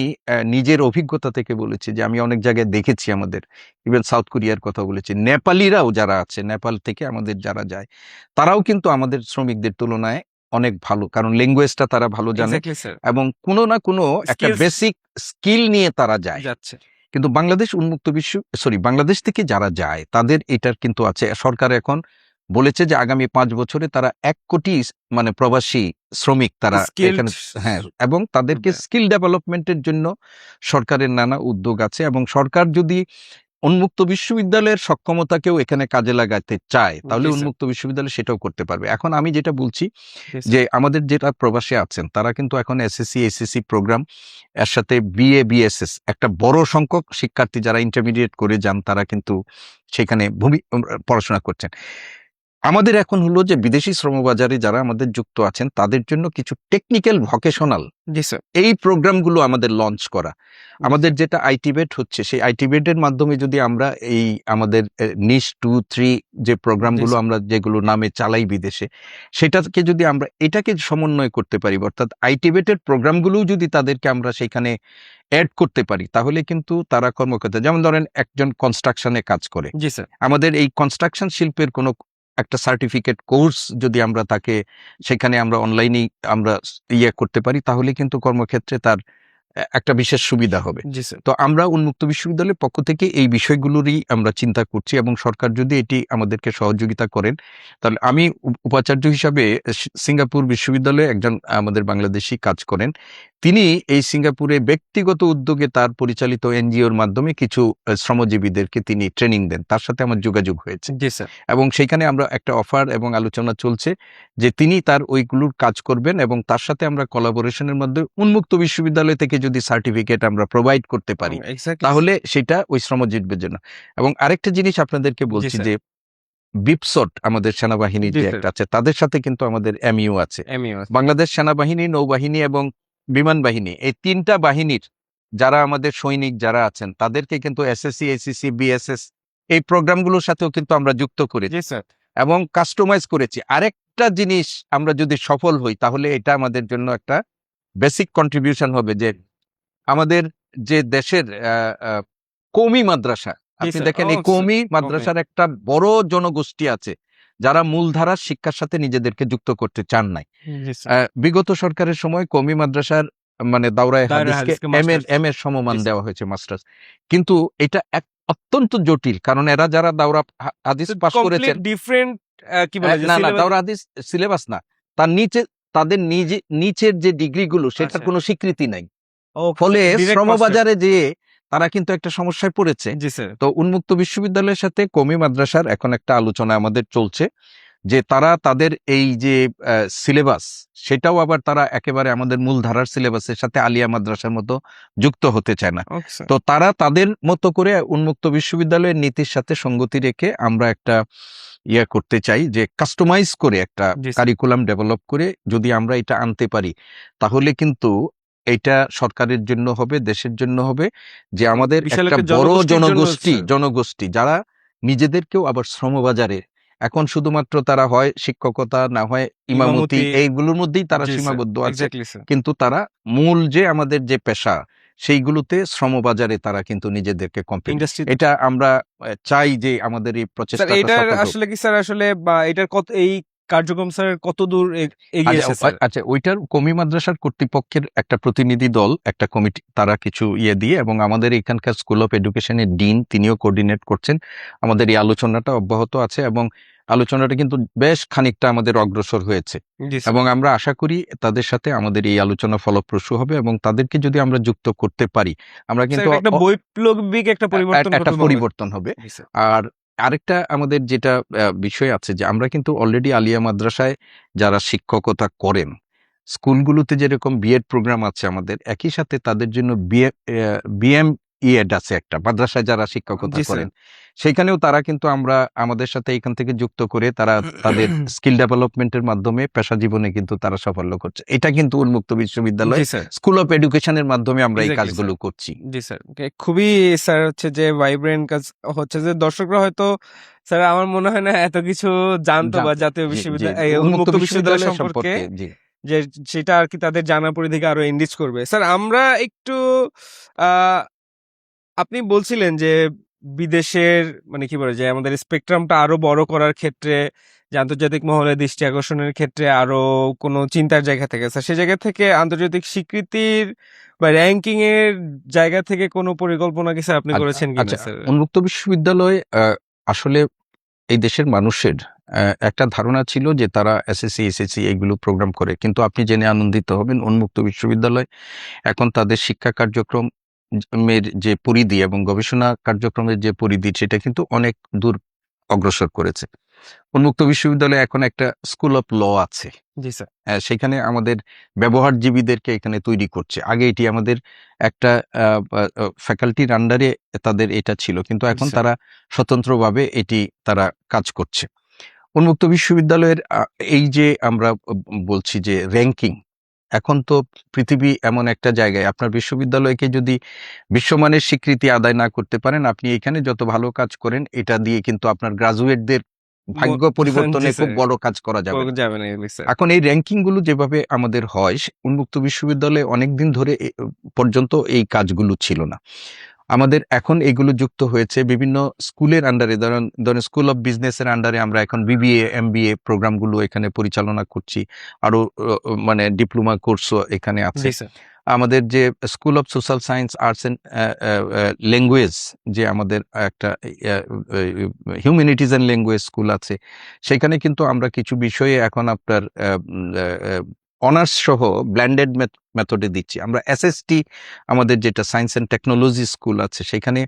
নিজের অভিজ্ঞতা থেকে বলেছি যে আমি অনেক জায়গায় দেখেছি, আমাদের ইভেন সাউথ কোরিয়ার কথা বলেছি, নেপালিরাও যারা আছে, নেপাল থেকে আমাদের যারা যায়, তারাও কিন্তু আমাদের শ্রমিকদের তুলনায় অনেক ভালো, কারণ ল্যাঙ্গুয়েজটা তারা ভালো জানে এবং কোনো না কোনো একটা বেসিক স্কিল নিয়ে তারা যায়। কিন্তু বাংলাদেশ থেকে যারা যায় তাদের এটার কিন্তু আছে। সরকার এখন বলেছে যে আগামী 5 বছরে তারা 1 কোটি মানে প্রবাসী শ্রমিক তারা এখানে, হ্যাঁ, এবং তাদেরকে স্কিল ডেভেলপমেন্টের জন্য সরকারের নানা উদ্যোগ আছে। এবং সরকার যদি উন্মুক্ত বিশ্ববিদ্যালয়ের সক্ষমতাকেও এখানে কাজে লাগাতে চায়, তাহলে উন্মুক্ত বিশ্ববিদ্যালয় সেটাও করতে পারবে। এখন আমি যেটা বলছি যে আমাদের যেটা প্রবাসী আছেন তারা কিন্তু এখন এসএসসি এসএসসি প্রোগ্রাম, এর সাথে বিএ বিএসএস, একটা বড় সংখ্যক শিক্ষার্থী যারা ইন্টারমিডিয়েট করে যান তারা কিন্তু সেখানে পড়াশোনা করছেন। আমাদের এখন হলো যে বিদেশি শ্রমবাজারে যারা আমাদের যুক্ত আছেন তাদের জন্য কিছু টেকনিক্যাল ভোকেশনাল জি স্যার। এই প্রোগ্রামগুলো আমাদের লঞ্চ করা। আমাদের যেটা আইটিবেট হচ্ছে সেই আইটিবেটের মাধ্যমে যদি আমরা এই আমাদের নিশ 2-3 যে প্রোগ্রামগুলো স্যার। আমরা যেগুলো নামে চালাই বিদেশে, সেটাকে যদি আমরা এটাকে সমন্বয় করতে পারি, অর্থাৎ আইটিবেটের প্রোগ্রামগুলোও যদি তাদেরকে আমরা সেখানে এড করতে পারি, তাহলে কিন্তু তারা কর্মকর্তা, যেমন ধরেন একজন কনস্ট্রাকশনে কাজ করে, জি স্যার। আমাদের এই কনস্ট্রাকশন শিল্পের কোনো একটা সার্টিফিকেট কোর্স যদি আমরা তাকে সেখানে আমরা অনলাইনেই আমরা করতে পারি, তাহলে কিন্তু কর্মক্ষেত্রে তার একটা বিশেষ সুবিধা হবে। জি স্যার। তো আমরা উন্মুক্ত বিশ্ববিদ্যালয়ের পক্ষ থেকে এই বিষয়গুলোরই আমরা চিন্তা করছি, এবং সরকার যদি এটি আমাদেরকে সহযোগিতা করেন, তাহলে আমি উপাচার্য হিসাবে সিঙ্গাপুর বিশ্ববিদ্যালয়ে একজন আমাদের বাংলাদেশী কাজ করেন, তিনি এই সিঙ্গাপুরে ব্যক্তিগত উদ্যোগে তার পরিচালিত এনজিওর মাধ্যমে কিছু শ্রমজীবীদেরকে তিনি ট্রেনিং দেন, তার সাথে আমার যোগাযোগ হয়েছে, জি স্যার। এবং সেইখানে আমরা একটা অফার এবং আলোচনা চলছে যে তিনি তার ওইগুলোর কাজ করবেন, এবং তার সাথে আমরা কোলাবোরেশনের মধ্যে উন্মুক্ত বিশ্ববিদ্যালয় থেকে যদি সার্টিফিকেট আমরা প্রোভাইড করতে পারি, এক্স্যাক্টলি। তাহলে সেটা ওই শ্রমজীবীদের জন্য। এবং আরেকটা জিনিস আপনাদেরকে বলছি স্যার। যে বিপসট আমাদের সেনাবাহিনীর জি যে স্যার। একটা আছে, তাদের সাথে কিন্তু আমাদের এমইউ আছে। আমিও। বাংলাদেশ সেনাবাহিনী, নৌবাহিনী এবং বিমান বাহিনী, এই ৩টা বাহিনীর যারা আমাদের সৈনিক যারা আছেন, তাদেরকে কিন্তু এসএসসি, এসিসি, বিএসএস এই প্রোগ্রামগুলোর সাথেও কিন্তু আমরা যুক্ত করেছি জি স্যার। এবং কাস্টমাইজ করেছি। আরেকটা জিনিস, আমরা যদি সফল হই, তাহলে এটা আমাদের জন্য একটা বেসিক কন্ট্রিবিউশন হবে যে আমাদের যে দেশের কওমি মাদ্রাসা, জি আপনি স্যার। দেখেন ও এই কওমি মাদ্রাসার একটা বড় জনগোষ্ঠী আছে যারা মূলধারার শিক্ষার সাথে নিজেদেরকে যুক্ত করতে চান নাই। জি স্যার। বিগত সরকারের সময় কওমি মাদ্রাসার মানে দাওরায়ে দায়রা হাদিসকে হাদিসকে মাস্টার্স। এম এর সমমান জি স্যার। দেওয়া হয়েছে, মাস্টার্স। কিন্তু এটা এক অত্যন্ত জটিল, কারণ এরা যারা দাওরা হাদিস পাশ কমপ্লিট করেছেন, ডিফারেন্ট কি বলে যে না সিলেবাস। দাওরা হাদিস সিলেবাস না, তার নিচে তাদের নিচের যে ডিগ্রিগুলো সেটার আচ্ছা। কোনো স্বীকৃতি নাই। ওকে, ফলে ডিরেক্ট মাস্টার্স। শ্রমবাজারে যেয়ে তারা কিন্তু একটা সমস্যায় পড়েছে। জি স্যার। তো উন্মুক্ত বিশ্ববিদ্যালয়ের সাথে কওমি মাদ্রাসার এখন একটা আলোচনা আমাদের চলছে যে তারা তাদের এই যে সিলেবাস, সেটাও আবার তারা একেবারে আমাদের মূলধারার সিলেবাসের সাথে আলিয়া মাদ্রাসার মতো যুক্ত হতে চায় না। Okay sir. তো তারা তাদের মতো করে উন্মুক্ত বিশ্ববিদ্যালয়ের নীতির সাথে সঙ্গতি রেখে আমরা একটা করতে চাই যে কাস্টমাইজ করে একটা জি স্যার। কারিকুলাম ডেভেলপ করে যদি আমরা এটা আনতে পারি, তাহলে কিন্তু এটা সরকারের জন্য হবে, দেশের জন্য হবে, যে আমাদের বিশাল একটা একটা বড় জনগোষ্ঠীর জন্য, স্যার। জনগোষ্ঠী যারা নিজেদেরকেও আবার শ্রমবাজারে, এখন শুধুমাত্র তারা হয় শিক্ষকতা, না হয় ইমামতি, ইমামতি। এইগুলোর মধ্যেই তারা জি স্যার। সীমাবদ্ধ আছে, এক্স্যাক্টলি স্যার। কিন্তু তারা মূল যে আমাদের যে পেশা, সেইগুলোতে শ্রমবাজারে তারা কিন্তু নিজেদেরকে কম্পিট। ইন্ডাস্ট্রি। এটা আমরা চাই যে আমাদের এই স্যার প্রচেষ্টাটা এটার সফল হোক। আসলে কি স্যার, আসলে বা এটার কত এই কার্যক্রম স্যার কত দূর এগিয়েছে স্যার? আচ্ছা, ওইটার কওমি মাদ্রাসার কর্তৃপক্ষের একটা প্রতিনিধি দল, একটা কমিটি, তারা কিছু দিয়ে, এবং আমাদের এখানকার স্কুল অফ এডুকেশনের ডিন, তিনিও কোঅর্ডিনেট করছেন। আমাদের এই আলোচনাটা অব্যাহত আছে, এবং আলোচনাটা কিন্তু বেশ খানিকটা আমাদের অগ্রসর হয়েছে, জি স্যার। এবং আমরা আশা করি তাদের সাথে আমাদের এই আলোচনা ফলপ্রসূ হবে, এবং তাদেরকে যদি আমরা যুক্ত করতে পারি, আমরা স্যার, কিন্তু এটা একটা বৈপ্লবিক একটা পরিবর্তন একটা ঘটবে। পরিবর্তন হবে। জি স্যার। আর আরেকটা আমাদের যেটা বিষয় আছে যে আমরা কিন্তু অলরেডি আলিয়া মাদ্রাসায় যারা শিক্ষকতা করেন, স্কুলগুলোতে যেরকম বিএড প্রোগ্রাম আছে আমাদের, একই সাথে তাদের জন্য বিএম ইএড আছে একটা, মাদ্রাসায় যারা শিক্ষকতা জি স্যার। করেন, সেখানেও তারা কিন্তু আমরা আমাদের সাথে এখান থেকে যুক্ত করে তারা তাদের স্কিল ডেভেলপমেন্টের মাধ্যমে পেশা জীবনে কিন্তু তারা সাফল্য করছে। এটা কিন্তু উন্মুক্ত বিশ্ববিদ্যালয় জি স্যার। স্কুল অফ এডুকেশনের মাধ্যমে আমরা এই Exactly, কাজগুলো করছি। জি স্যার। খুবই স্যার হচ্ছে যে ভাইব্রেন্ট কাজ হচ্ছে, যে দর্শকরা হয়তো স্যার আমার মনে হয় না এত কিছু জানতো বা জাতীয় জি, জি, বিশ্ববিদ্যালয় উন্মুক্ত বিশ্ববিদ্যালয় সম্পর্কে, জি। যে সেটা আর কি তাদের জানার পরিধিকে আরো এনরিচ করবে। স্যার আমরা একটু আহ আপনি বলছিলেন যে বিদেশের মানে কি বলে যে আমাদের স্পেকট্রামটা আরো বড় করার ক্ষেত্রে, যে আন্তর্জাতিক মহলে দৃষ্টি আকর্ষণের ক্ষেত্রে আরো কোনো চিন্তার জায়গা থেকে, স্যার সেই জায়গা থেকে আন্তর্জাতিক স্বীকৃতির বা র্যাঙ্কিং এর জায়গা থেকে কোনো পরিকল্পনা কি স্যার আপনি করেছেন কিনা আচ্ছা, স্যার? উন্মুক্ত বিশ্ববিদ্যালয় আসলে এই দেশের মানুষের একটা ধারণা ছিল যে তারা এসএসসি, এসএসসি এইগুলো প্রোগ্রাম করে, কিন্তু আপনি জেনে আনন্দিত হবেন উন্মুক্ত বিশ্ববিদ্যালয় এখন তাদের শিক্ষা কার্যক্রম এর যে পরিধি এবং গবেষণা কার্যক্রমের যে পরিধি, সেটা কিন্তু অনেক দূর অগ্রসর করেছে। উন্মুক্ত বিশ্ববিদ্যালয়ে এখন একটা স্কুল অফ ল আছে, জি স্যার। সেখানে আমাদের ব্যবহারজীবীদেরকে এখানে তৈরি করছে। আগে এটি আমাদের একটা ফ্যাকাল্টির আন্ডারে তাদের এটা ছিল, কিন্তু এখন স্যার। তারা স্বতন্ত্রভাবে এটি তারা কাজ করছে। উন্মুক্ত বিশ্ববিদ্যালয়ের এই যে আমরা বলছি যে র্যাঙ্কিং, এখন তো পৃথিবী এমন একটা জায়গায় আপনার বিশ্ববিদ্যালয়কে যদি বিশ্বমানের স্বীকৃতি আদায় না করতে পারেন, আপনি এখানে যত ভালো কাজ করেন এটা দিয়ে কিন্তু আপনার গ্রাজুয়েটদের ভাগ্য পরিবর্তনে জি খুব স্যার, বড় কাজ করা যাবে না। যাবে না স্যার। এখন এই র্যাঙ্কিং গুলো যেভাবে আমাদের হয়, উন্মুক্ত বিশ্ববিদ্যালয়ে অনেকদিন ধরে পর্যন্ত এই কাজগুলো ছিল না। আমাদের এখন এগুলো যুক্ত হয়েছে বিভিন্ন স্কুলের আন্ডারে, ধরেন স্কুল অফ বিজনেসের আন্ডারে আমরা এখন বিবিএ এমবিএ প্রোগ্রামগুলো এখানে পরিচালনা করছি। আরো মানে ডিপ্লোমা কোর্সও এখানে আছে। জি স্যার। আমাদের যে school of social science arts and language, যে আমাদের একটা হিউম্যানিটিজ অ্যান্ড ল্যাঙ্গুয়েজ স্কুল আছে, সেখানে কিন্তু আমরা কিছু বিষয়ে এখন আপনার অনার্স সহ ব্ল্যান্ডেড মেথডে দিচ্ছি আমরা। এসএসটি আমাদের যেটা সায়েন্স অ্যান্ড টেকনোলজি স্কুল আছে, সেখানে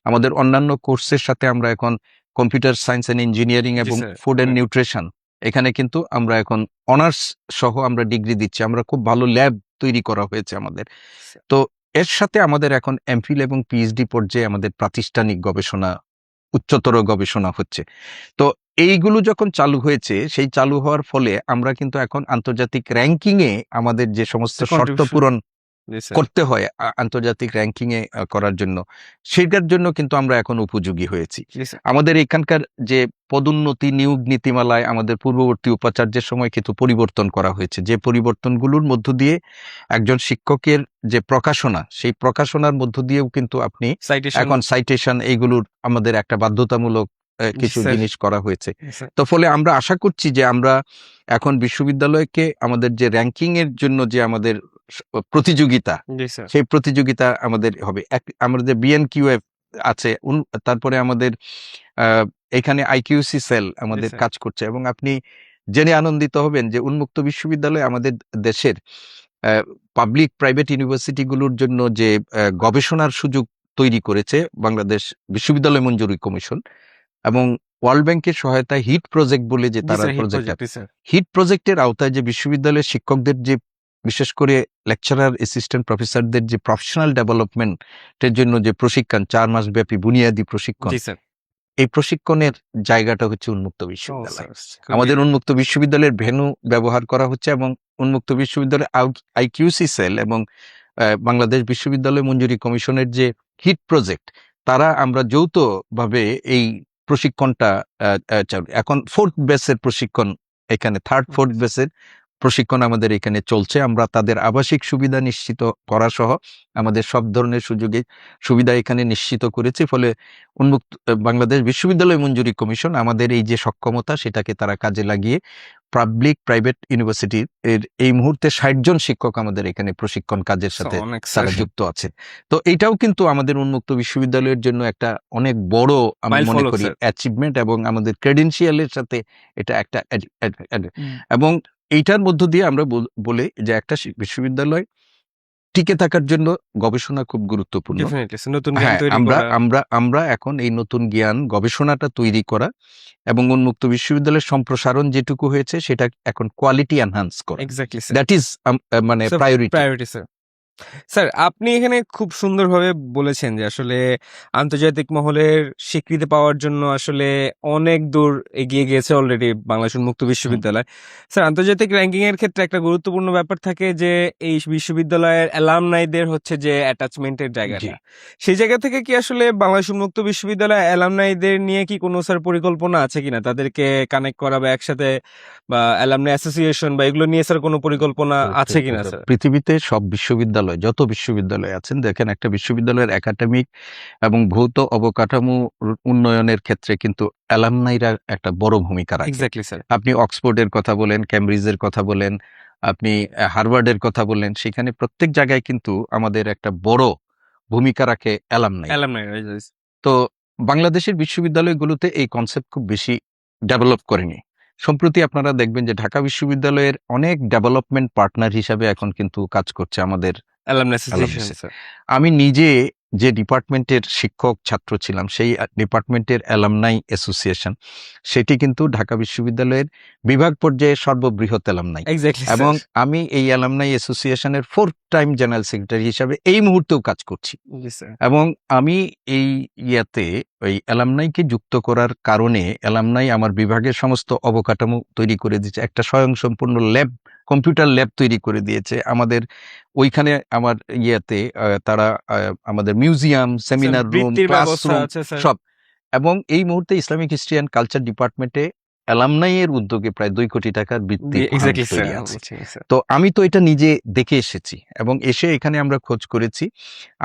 আমাদের অন্যান্য কোর্সের সাথে আমরা এখন কম্পিউটার সায়েন্স অ্যান্ড ইঞ্জিনিয়ারিং জি এবং স্যার। ফুড অ্যান্ড নিউট্রিশন, এখানে কিন্তু আমরা এখন অনার্স সহ আমরা ডিগ্রি দিচ্ছি। আমরা খুব ভালো ল্যাব তৈরি করা হয়েছে আমাদের। তো এর সাথে আমাদের এখন এমফিল এবং পিএইচডি পর্যায়ে আমাদের প্রাতিষ্ঠানিক গবেষণা, উচ্চতর গবেষণা হচ্ছে। তো এইগুলো যখন চালু হয়েছে, সেই চালু হওয়ার ফলে আমরা কিন্তু এখন আন্তর্জাতিক র্যাঙ্কিং এ আমাদের যে সমস্ত শর্ত কন্ট্রিবিউশন। পূরণ জি স্যার। করতে হয় আন্তর্জাতিক র্যাঙ্কিং এ করার জন্য, সেটার জন্য কিন্তু আমরা এখন উপযোগী হয়েছি। জি স্যার। আমাদের এখানকার যে পদোন্নতি নিয়োগ নীতিমালায় আমাদের পূর্ববর্তী উপাচার্যের সময় কিন্তু পরিবর্তন করা হয়েছে, যে পরিবর্তনগুলোর মধ্য দিয়ে একজন শিক্ষকের যে প্রকাশনা, সেই প্রকাশনার মধ্য দিয়েও কিন্তু আপনি সাইটেশন। এখন সাইটেশন এইগুলোর আমাদের একটা বাধ্যতামূলক কিছু স্যার। জিনিস করা হয়েছে। স্যার। তো ফলে আমরা আশা করছি যে আমরা এখন বিশ্ববিদ্যালয়কে আমাদের যে র্যাঙ্কিং এর জন্য যে আমাদের প্রতিযোগিতা, জি স্যার। সেই প্রতিযোগিতা আমাদের হবে। আমাদের বিএনকিউএফ আছে, তারপরে আমাদের এখানে আইকিউসি সেল আমাদের স্যার। কাজ করছে। এবং আপনি জেনে আনন্দিত হবেন যে উন্মুক্ত বিশ্ববিদ্যালয় আমাদের দেশের পাবলিক প্রাইভেট ইউনিভার্সিটিগুলোর জন্য যে গবেষণার সুযোগ তৈরি করেছে বাংলাদেশ বিশ্ববিদ্যালয় মঞ্জুরি কমিশন, এবং ওয়ার্ল্ড ব্যাংকের সহায়তায় হিট প্রজেক্ট বলে যে জি তারা স্যার, হিট প্রজেক্ট, প্রজেক্ট। জি স্যার। হিট প্রজেক্টের আওতায় যে বিশ্ববিদ্যালয়ের শিক্ষকদের যে বিশেষ করে লেকচারার অ্যাসিস্ট্যান্ট প্রফেসরদের যে প্রফেশনাল ডেভেলপমেন্টের জন্য যে প্রশিক্ষণ, 4 মাস ব্যাপী বুনিয়াদী প্রশিক্ষণ, জি স্যার। এই প্রশিক্ষণের জায়গাটা হচ্ছে উন্মুক্ত ও বিশ্ববিদ্যালয়। স্যার। আমাদের উন্মুক্ত বিশ্ববিদ্যালয়ের ভেন্যু ব্যবহার করা হচ্ছে, এবং উন্মুক্ত বিশ্ববিদ্যালয়ের আইকিউসি সেল এবং বাংলাদেশ বিশ্ববিদ্যালয় মঞ্জুরি কমিশনের যে হিট প্রজেক্ট, তারা আমরা যৌথভাবে এই প্রশিক্ষণটা এখন 4th বেসের প্রশিক্ষণ, এখানে 3rd 4th বেসের প্রশিক্ষণ আমাদের এখানে চলছে। আমরা তাদের আবাসিক সুবিধা নিশ্চিত করা সহ আমাদের সব ধরনের সুবিধা এখানে নিশ্চিত করেছি। ফলে উন্মুক্ত বাংলাদেশ বিশ্ববিদ্যালয় মঞ্জুরি কমিশন আমাদের এই যে সক্ষমতা, সেটাকে তারা কাজে লাগিয়ে পাবলিক প্রাইভেট ইউনিভার্সিটি এর এই মুহূর্তে 60 জন শিক্ষক আমাদের এখানে প্রশিক্ষণ কাজের সাথে অনেক তারা যুক্ত আছে। তো এইটাও কিন্তু আমাদের উন্মুক্ত বিশ্ববিদ্যালয়ের জন্য একটা অনেক বড়, আমি মনে মাইলফলক করি, স্যার। অ্যাচিভমেন্ট, এবং আমাদের ক্রেডেনশিয়ালের সাথে এটা একটা এবং এইটার মধ্য দিয়ে আমরা বলি যে একটা বিশ্ববিদ্যালয় টিকে থাকার জন্য গবেষণা খুব গুরুত্বপূর্ণ। ডেফিনিটলি নতুন জ্ঞান হ্যাঁ, তৈরি আমরা করা। আমরা আমরা এখন এই নতুন জ্ঞান গবেষণাটা তৈরি করা এবং উন্মুক্ত বিশ্ববিদ্যালয়ের সম্প্রসারণ যেটুকু হয়েছে সেটা এখন কোয়ালিটি এনহান্স করা, এক্স্যাক্টলি স্যার। দ্যাট ইজ মানে প্রায়োরিটি। Priority sir. স্যার, আপনি এখানে খুব সুন্দরভাবে বলেছেন যে আসলে আন্তর্জাতিক মহলের স্বীকৃতি পাওয়ার জন্য আসলে অনেক দূর এগিয়ে গিয়েছে অলরেডি বাংলাদেশ উন্মুক্ত বিশ্ববিদ্যালয়। স্যার, আন্তর্জাতিক র্যাঙ্কিং এর ক্ষেত্রে একটা গুরুত্বপূর্ণ ব্যাপার থাকে যে এই বিশ্ববিদ্যালয়ের অ্যালামনাইদের হচ্ছে যে অ্যাটাচমেন্টের জায়গাটা, সেই জায়গা থেকে কি আসলে বাংলাদেশ উন্মুক্ত বিশ্ববিদ্যালয় অ্যালামনাইদের নিয়ে কি কোনো স্যার পরিকল্পনা আছে কিনা, তাদেরকে কানেক্ট করা বা একসাথে বা অ্যালামনাই অ্যাসোসিয়েশন বা এগুলো নিয়ে স্যার কোনো পরিকল্পনা আছে কিনা স্যার? পৃথিবীতে সব বিশ্ববিদ্যালয়, যত বিশ্ববিদ্যালয় আছেন, দেখেন একটা বিশ্ববিদ্যালয়ের একাডেমিক এবং ভৌত অবকাঠামো উন্নয়নের ক্ষেত্রে কিন্তু অ্যালামনাইরা একটা বড় ভূমিকা রাখে। Exactly sir. আপনি অক্সফোর্ডের কথা বলেন, ক্যামব্রিজের কথা বলেন, আপনি হার্ভার্ডের কথা বলেন, সেখানে প্রত্যেক জায়গায় কিন্তু আমাদের একটা বড় ভূমিকা রাখে অ্যালামনাই। অ্যালামনাই। তো বাংলাদেশের বিশ্ববিদ্যালয়গুলোতে এই কনসেপ্ট খুব বেশি ডেভেলপ করেনি। সম্প্রতি আপনারা দেখবেন যে ঢাকা বিশ্ববিদ্যালয়ের অনেক ডেভেলপমেন্ট পার্টনার হিসাবে এখন কিন্তু কাজ করছে আমাদের অ্যালামনাই অ্যাসোসিয়েশন alumni। স্যার। আমি নিজে যে ডিপার্টমেন্টের শিক্ষক ছাত্র ছিলাম, সেই ডিপার্টমেন্টের অ্যালামনাই অ্যাসোসিয়েশন, সেটি কিন্তু ঢাকা বিশ্ববিদ্যালয়ের বিভাগ পর্যায়ে সর্ববৃহৎ অ্যালামনাই, এক্স্যাক্টলি এবং স্যার। আমি এই অ্যালামনাই অ্যাসোসিয়েশনের 4th টাইম জেনারেল সেক্রেটারি হিসাবে এই মুহূর্তেও কাজ করছি। জি স্যার। এবং আমি এই ইয়াতে ওই অ্যালামনাইকে যুক্ত করার কারণে অ্যালামনাই আমার বিভাগের সমস্ত অবকাঠামো তৈরি করে দিয়েছে, একটা স্বয়ংসম্পূর্ণ ল্যাব, কম্পিউটার ল্যাব তৈরি করে দিয়েছে আমাদের ওইখানে। আমার ইয়েতে তারা আমাদের মিউজিয়াম, স্যার সেমিনার রুম, বৃত্তির ব্যবস্থা ক্লাসরুম আছে স্যার। সব। এবং এই মুহূর্তে ইসলামিক হিস্ট্রি অ্যান্ড কালচার ডিপার্টমেন্টে অ্যালামনাই এর উদ্যোগে প্রায় 2 কোটি টাকার বৃত্তি ফান্ড এক্স্যাক্টলি স্যার, তৈরি আছে। বুঝছি স্যার। তো আমি তো এটা নিজে দেখে এসেছি এবং এসে এখানে আমরা খোঁজ করেছি।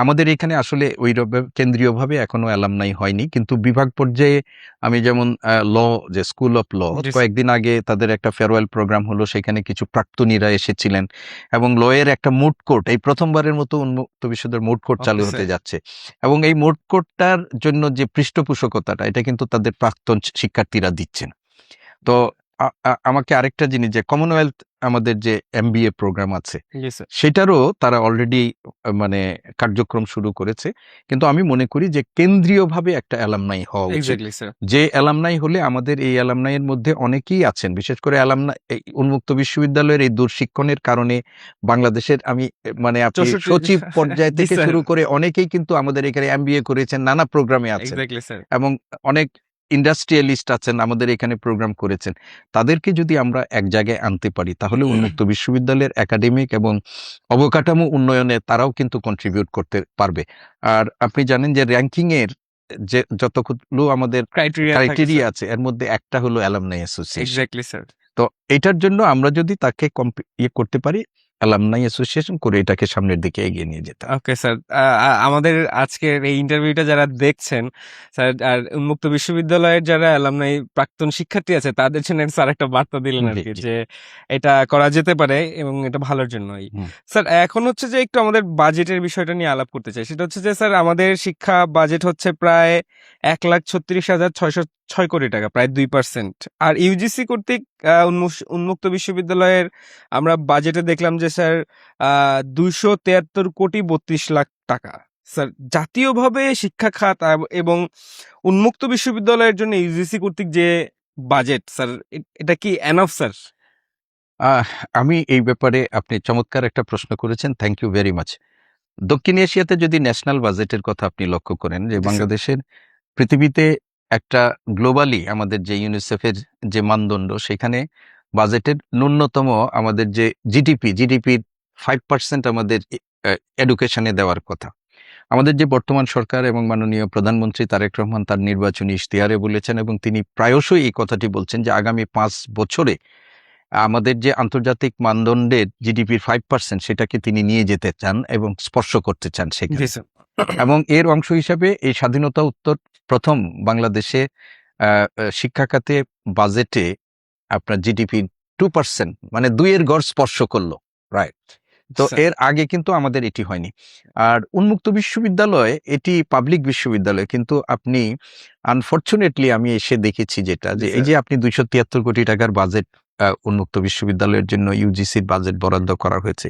আমাদের এখানে আসলে ওইভাবে কেন্দ্রীয়ভাবে এখনো অ্যালামনাই হয়নি, কিন্তু বিভাগ পর্যায়ে আমি যেমন ল, যে স্কুল অফ ল, জি স্যার। কয়েকদিন আগে তাদের একটা ফেয়ারওয়েল প্রোগ্রাম হলো, সেখানে কিছু প্রাক্তনীরা এসেছিলেন এবং লয়ের একটা মুড কোর্ট, এই প্রথমবারের মতো উন্মুক্ত বিশ্ববিদ্যালয়ের মুড কোর্ট চালু ওকে হতে স্যার। যাচ্ছে। এবং এই মুড কোর্টটার জন্য যে পৃষ্ঠপোষকতাটা, এটা কিন্তু তাদের প্রাক্তন শিক্ষার্থীরা দিচ্ছেন। তো আমাকে আরেকটা জিনিস, যে কমনওয়েলথ আমাদের যে এমবিএ প্রোগ্রাম আছে জি স্যার। সেটারও তারা অলরেডি মানে কার্যক্রম শুরু করেছে। কিন্তু আমি মনে করি যে কেন্দ্রীয়ভাবে একটা অ্যালামনাই হওয়া উচিত, এক্স্যাক্টলি স্যার। যে অ্যালামনাই হলে আমাদের এই অ্যালামনাইয়ের মধ্যে অনেকেই আছেন, বিশেষ করে অ্যালামনাই উন্মুক্ত বিশ্ববিদ্যালয়ের এই দুঃশিক্ষণের কারণে বাংলাদেশের আমি মানে আপনি 64 সচিব পর্যায় জি থেকে স্যার। শুরু করে অনেকেই কিন্তু আমাদের এখানে এমবিএ করেছেন, নানা প্রোগ্রামে আছেন এক্স্যাক্টলি স্যার। এবং অনেক ইন্ডাস্ট্রিয়ালিস্ট আছেন আমাদের এখানে প্রোগ্রাম করেছেন। তাদেরকে যদি আমরা এক জায়গায় আনতে পারি তাহলে উন্মুক্ত বিশ্ববিদ্যালয়ের একাডেমিক এবং অবকাঠামো উন্নয়নে তারাও কিন্তু কন্ট্রিবিউট করতে পারবে। আর আপনি জানেন যে র্যাঙ্কিং এর যে যতগুলো আমাদের ক্রাইটেরিয়া থাকে ক্রাইটেরিয়া স্যার। আছে এর মধ্যে একটা হলো অ্যালামনাই অ্যাসোসিয়েশন। Exactly sir. তো এটার জন্য আমরা যদি তাকে ইয়ে করতে পারি, অ্যালামনাই অ্যাসোসিয়েশন করে এটাকে সামনের দিকে এগিয়ে নিয়ে যেতে হবে। Okay sir. আমাদের আজকের এই ইন্টারভিউটা যারা দেখছেন স্যার, আর উন্মুক্ত বিশ্ববিদ্যালয়ের যারা অ্যালামনাই প্রাক্তন শিক্ষার্থী আছে তাদের জন্য স্যার একটা বার্তা দিলেন আর জি, কি, জি। যে এটা করা যেতে পারে এবং এটা ভালোর জন্যই। হুম। স্যার এখন হচ্ছে যে একটু আমাদের বাজেটের বিষয়টা নিয়ে আলাপ করতে চাই। সেটা হচ্ছে যে স্যার আমাদের শিক্ষা বাজেট হচ্ছে প্রায় 1,36,606 কোটি টাকা, প্রায় 2%। আর ইউজিসি কর্তৃক উন্মুক্ত বিশ্ববিদ্যালয়ের আমরা বাজেটে দেখলাম যে স্যার 273,32,32,00,000 টাকা। স্যার জাতীয়ভাবে শিক্ষা খাত এবং উন্মুক্ত বিশ্ববিদ্যালয়ের জন্য ইউজিসি কর্তৃক যে বাজেট স্যার, এটা কি এনাফ স্যার? আহ আমি এই ব্যাপারে আপনি চমৎকার একটা প্রশ্ন করেছেন, থ্যাংক ইউ ভেরি মাচ। দক্ষিণ এশিয়াতে যদি ন্যাশনাল বাজেটের কথা আপনি লক্ষ্য করেন, যে জি স্যার। বাংলাদেশের পৃথিবীতে একটা গ্লোবালি আমাদের যে ইউনিসেফের যে মানদণ্ড, সেখানে বাজেটের ন্যূনতম আমাদের যে জিডিপির 5% আমাদের এডুকেশনে দেওয়ার কথা। আমাদের যে বর্তমান সরকার এবং মাননীয় প্রধানমন্ত্রী তারেক রহমান তার নির্বাচনী ইশতেহারে বলেছেন এবং তিনি প্রায়শই এই কথাটি বলছেন যে আগামী 5 বছরে আমাদের যে আন্তর্জাতিক মানদণ্ডের জিডিপির 5% সেটাকে তিনি নিয়ে যেতে চান এবং স্পর্শ করতে চান জি সেখানে। স্যার। এবং এর অংশ হিসাবে এই স্বাধীনতা উত্তর প্রথম বাংলাদেশে শিক্ষা খাতে বাজেটে আপনার জিডিপি 2%, মানে 2-এর গড় স্পর্শ করলো, রাইট? তো স্যার। এর আগে কিন্তু আমাদের এটি হয়নি। আর উন্মুক্ত বিশ্ববিদ্যালয় এটি পাবলিক বিশ্ববিদ্যালয়, কিন্তু আপনি আনফরচুনেটলি আমি এসে দেখেছি যেটা, জি যে এই স্যার। যে আপনি 273 কোটি টাকার বাজেট উন্মুক্ত বিশ্ববিদ্যালয়ের জন্য ইউজিসির বাজেট বরাদ্দ করা হয়েছে।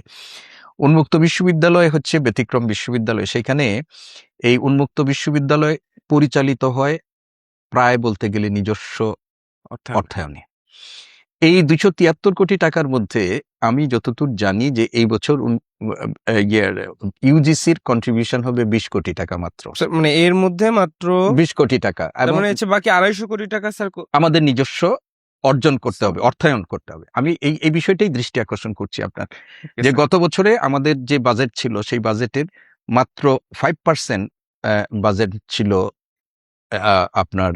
উন্মুক্ত বিশ্ববিদ্যালয় হচ্ছে ব্যতিক্রম বিশ্ববিদ্যালয়। সেখানে এই উন্মুক্ত বিশ্ববিদ্যালয় পরিচালিত হয় প্রায় বলতে গেলে নিজস্ব অর্থাৎ অর্থায়নে। এই 273 কোটি টাকার মধ্যে আমি যতদূর জানি যে এই বছর ইউজিসির কন্ট্রিবিউশন হবে 20 কোটি টাকা মাত্র। স্যার মানে এর মধ্যে মাত্র 20 কোটি টাকা তার এবং মানে হচ্ছে বাকি 250 কোটি টাকা স্যার আমাদের নিজস্ব অর্জন করতে হবে, অর্থায়ন করতে হবে। আমি এই বিষয়টাই দৃষ্টি আকর্ষণ করছি আপনার, যে স্যার। গত বছরে আমাদের যে বাজেট ছিল সেই বাজেটের মাত্র 5% বাজেট ছিল আপনার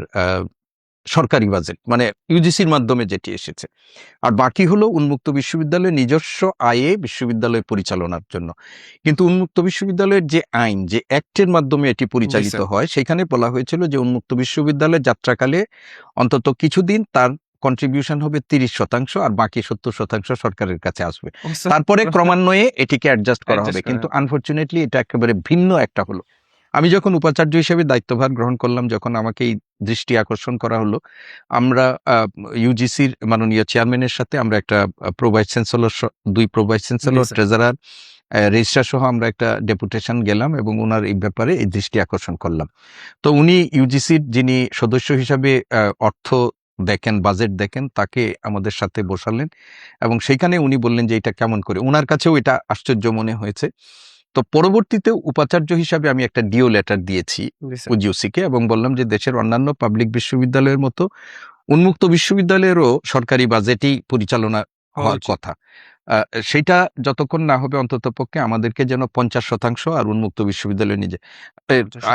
সরকারি বাজেট, মানে ইউজিসির মাধ্যমে যেটি এসেছে। আর বাকি হলো উন্মুক্ত বিশ্ববিদ্যালয়ের নিজস্ব আয়ে বিশ্ববিদ্যালয় পরিচালনার জন্য। কিন্তু উন্মুক্ত বিশ্ববিদ্যালয়ের যে আইন, যে অ্যাক্টের মাধ্যমে এটি পরিচালিত স্যার। হয়, সেখানে বলা হয়েছিল যে উন্মুক্ত বিশ্ববিদ্যালয়ের যাত্রাকালে অন্তত কিছুদিন তার কন্ট্রিবিউশন হবে 30% আর বাকি 70% সরকারের কাছে আসবে। ও স্যার। তারপরে ক্রমান্বয়ে এটিকে অ্যাডজাস্ট করা হবে। অ্যাডজাস্ট করা কিন্তু হবে। আনফরচুনেটলি এটা একেবারে ভিন্ন একটা হলো। আমি যখন উপাচার্য হিসেবে দায়িত্বভার গ্রহণ করলাম, যখন আমাকে এই দৃষ্টি আকর্ষণ করা হলো, আমরা ইউজিসির মাননীয় চেয়ারম্যানের সাথে আমরা একটা pro vice chancellor, 2 pro vice chancellor, sir. Treasurer, registrar সহ আমরা একটা ডেপুটেশন গেলাম এবং উনার এই ব্যাপারে এই দৃষ্টি আকর্ষণ করলাম। তো উনি ইউজিসির যিনি সদস্য হিসাবে অর্থ দেখেন, বাজেট দেখেন, তাকে আমাদের সাথে বসালেন এবং সেইখানে উনি বললেন যে এটা কেমন করে, উনার কাছেও এটা আশ্চর্য মনে হয়েছে। তো পরবর্তীতে উপাচার্য হিসাবে আমি একটা ডিও লেটার দিয়েছি ইউজিসিকে এবং বললাম যে দেশের অন্যান্য পাবলিক বিশ্ববিদ্যালয়ের মতো উন্মুক্ত বিশ্ববিদ্যালয়েরও সরকারি বাজেটেই পরিচালনা হওয়ার কথা। সেটা যতক্ষণ না হবে অন্ততপক্ষে আমাদেরকে যেন 50% আর উন্মুক্ত বিশ্ববিদ্যালয় নিজে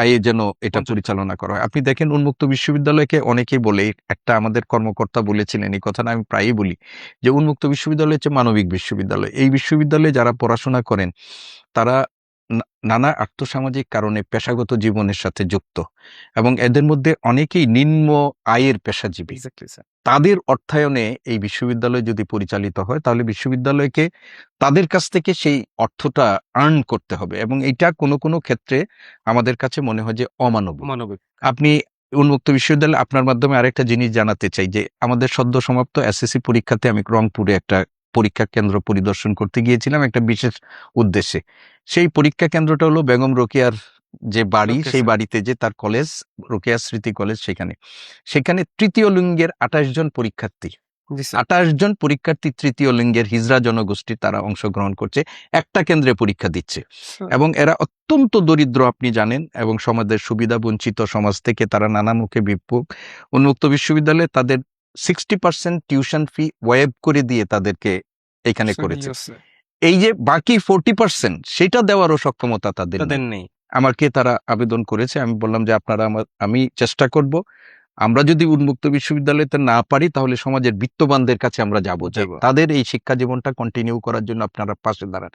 আয়ে যেন এটা পরিচালনা করা হয়। আপনি দেখেন উন্মুক্ত বিশ্ববিদ্যালয়কে অনেকেই বলে, একটা আমাদের কর্মকর্তা বলেছিলেন এই কথাটা, আমি প্রায়ই বলি যে উন্মুক্ত বিশ্ববিদ্যালয় হচ্ছে মানবিক বিশ্ববিদ্যালয়। এই বিশ্ববিদ্যালয়ে যারা পড়াশোনা করেন তারা নানা আর্থসামাজিক কারণে পেশাগত জীবনের সাথে যুক্ত এবং এদের মধ্যে অনেকেই নিম্ন আয়ের পেশাজীবী। তাদের অর্থায়নে এই বিশ্ববিদ্যালয় যদি পরিচালিত হয় তাহলে বিশ্ববিদ্যালয়কে তাদের কাছ থেকে সেই অর্থটা আর্ন করতে হবে এবং এটা কোনো কোনো ক্ষেত্রে আমাদের কাছে মনে হয় যে অমানবিক। আপনি উন্মুক্ত বিশ্ববিদ্যালয়, আপনার মাধ্যমে আরেকটা জিনিস জানাতে চাই যে আমাদের সদ্য সমাপ্ত এসএসসি পরীক্ষাতে আমি রংপুরে একটা পরীক্ষা কেন্দ্র পরিদর্শন করতে গিয়েছিলাম একটা বিশেষ উদ্দেশ্যে। সেই পরীক্ষা কেন্দ্রটা হলো বেগম রোকেয়ার যে বাড়ি, সেই বাড়িতে যে তার কলেজ, রোকেয়া স্মৃতি কলেজ, সেখানে তৃতীয় লিঙ্গের 28 জন পরীক্ষার্থী, 28 জন পরীক্ষার্থী তৃতীয় লিঙ্গের হিজড়া জনগোষ্ঠী তারা অংশগ্রহণ করছে, একটা কেন্দ্রে পরীক্ষা দিচ্ছে এবং এরা অত্যন্ত দরিদ্র আপনি জানেন এবং সমাজের সুবিধা বঞ্চিত সমাজ থেকে তারা নানা মুখে বিক্ষোভ। উন্মুক্ত বিশ্ববিদ্যালয়ে তাদের 60% টিউশন ফি ওয়েব করে দিয়ে তাদেরকে এখানে করেছে। এই যে বাকি 40% সেটা দেওয়ারও সক্ষমতা তাদের নেই। আমাকে তারা আবেদন করেছে, আমি বললাম যে আপনারা আমি চেষ্টা করব, আমরা যদি উন্মুক্ত বিশ্ববিদ্যালয়তে না পারি তাহলে সমাজের বিত্তবানদের কাছে আমরা যাব, তাদের এই শিক্ষা জীবনটা কন্টিনিউ করার জন্য আপনারা পাশে দাঁড়ান।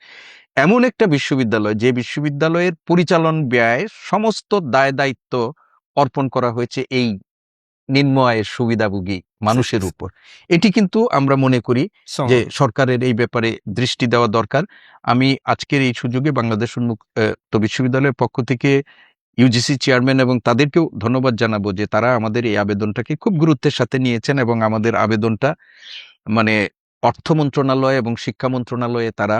এমন একটা বিশ্ববিদ্যালয় যে বিশ্ববিদ্যালয়ের পরিচালন ব্যয় সমস্ত দায় দায়িত্ব অর্পণ করা হয়েছে এই নিম্ন আয়ের সুবিধাভোগী মানুষের উপর। এটি কিন্তু আমরা মনে করি যে সরকারের এই ব্যাপারে দৃষ্টি দেওয়া দরকার। আমি আজকের এই সুযোগে বাংলাদেশ উন্মুক্ত বিশ্ববিদ্যালয়ের পক্ষ থেকে ইউজিসি চেয়ারম্যান এবং তাদেরকেও ধন্যবাদ জানাবো যে তারা আমাদের এই আবেদনটাকে খুব গুরুত্বের সাথে নিয়েছেন এবং আমাদের আবেদনটা মানে অর্থ মন্ত্রণালয় এবং শিক্ষা মন্ত্রণালয়ে তারা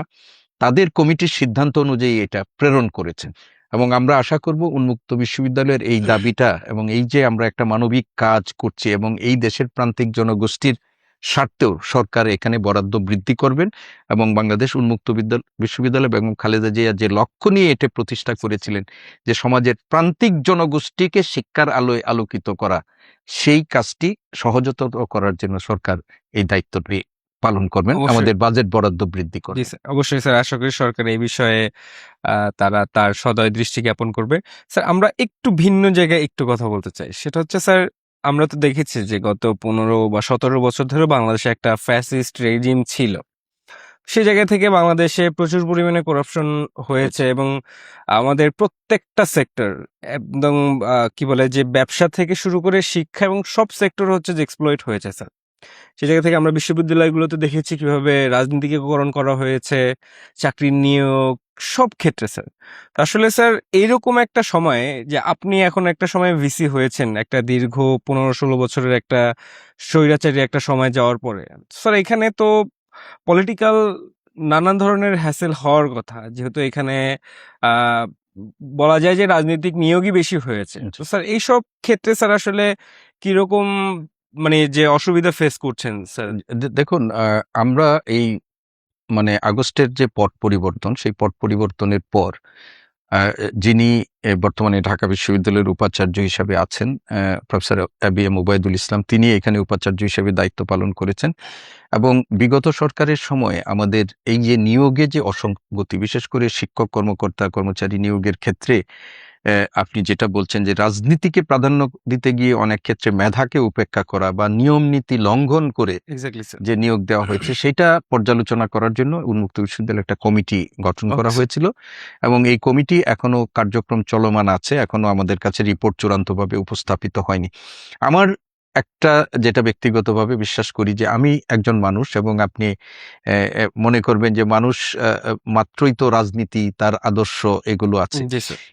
তাদের কমিটির সিদ্ধান্ত অনুযায়ী এটা প্রেরণ করেছেন এবং আমরা আশা করব উন্মুক্ত বিশ্ববিদ্যালয়ের এই দাবিটা এবং এই যে আমরা একটা মানবিক কাজ করছি এবং এই দেশের প্রান্তিক জনগোষ্ঠীর স্বার্থেও সরকার এখানে বরাদ্দ বৃদ্ধি করবেন এবং বাংলাদেশ উন্মুক্ত বিশ্ববিদ্যালয় বেগম খালেদা জিয়া যে লক্ষ্য নিয়ে এটা প্রতিষ্ঠা করেছিলেন যে সমাজের প্রান্তিক জনগোষ্ঠীকে শিক্ষার আলোয় আলোকিত করা, সেই কাজটি সহজতর করার জন্য সরকার এই দায়িত্বটি পালন করবেন, আমাদের বাজেট বরাদ্দ বৃদ্ধি করবেন। অবশ্যই স্যার, আশা করি সরকার এই বিষয়ে তারা তার সদয় দৃষ্টি জ্ঞাপন করবে। স্যার, আমরা একটু ভিন্ন জায়গায় একটু কথা বলতে চাই, সেটা হচ্ছে স্যার আমরা তো দেখেছি যে গত 15 বা 17 বছর ধরে বাংলাদেশে একটা ফ্যাসিস্ট রেজিম ছিল। সেই জায়গা থেকে বাংলাদেশে প্রচুর পরিমাণে করাপশন হয়েছে এবং আমাদের প্রত্যেকটা সেক্টর একদম কি বলে যে ব্যবসা থেকে শুরু করে শিক্ষা এবং সব সেক্টর হচ্ছে যে এক্সপ্লয়েট হয়েছে স্যার। সেই জায়গা থেকে আমরা বিশ্ববিদ্যালয়গুলোতে দেখেছি কিভাবে রাজনীতিকরণ করা হয়েছে, চাকরির নিয়োগ, সব ক্ষেত্রে স্যার। আসলে স্যার এইরকম একটা সময়ে যে আপনি এখন একটা সময় ভিসি হয়েছেন, একটা দীর্ঘ 15-16 বছরের একটা স্বৈরাচারী একটা সময় যাওয়ার পরে স্যার এখানে তো পলিটিক্যাল নানান ধরনের হ্যাসেল হওয়ার কথা, যেহেতু এখানে আহ বলা যায় যে রাজনৈতিক নিয়োগই বেশি হয়েছে। তো স্যার এইসব ক্ষেত্রে স্যার আসলে কিরকম মানে যে অসুবিধা ফেস করছেন স্যার? দেখুন, আমরা এই মানে আগস্টের যে পট পরিবর্তন, সেই পট পরিবর্তনের পর যিনি বর্তমানে ঢাকা বিশ্ববিদ্যালয়ের উপাচার্য হিসাবে আছেন, প্রফেসর এবিএম ওবায়দুল ইসলাম, তিনি এখানে উপাচার্য হিসেবে দায়িত্ব পালন করেছেন এবং বিগত সরকারের সময় আমাদের এই যে নিয়োগে যে অসঙ্গতি, বিশেষ করে শিক্ষক কর্মকর্তা কর্মচারী নিয়োগের ক্ষেত্রে আপনি যেটা বলছেন যে রাজনীতিকে প্রাধান্য দিতে গিয়ে অনেক ক্ষেত্রে মেধাকে উপেক্ষা করা বা নিয়ম নীতি লঙ্ঘন করে যে নিয়োগ দেওয়া হয়েছে সেটা পর্যালোচনা করার জন্য উন্মুক্ত বিশ্ববিদ্যালয়ে একটা কমিটি গঠন করা হয়েছিল এবং এই কমিটি এখনো কার্যক্রম চলমান আছে, এখনো আমাদের কাছে রিপোর্ট চূড়ান্তভাবে উপস্থাপিত হয়নি। আমার একটা যেটা ব্যক্তিগতভাবে বিশ্বাস করি যে আমি একজন মানুষ এবং আপনি মনে করবেন যে মানুষ মাত্রই তো রাজনীতি, তার আদর্শ এগুলো আছে,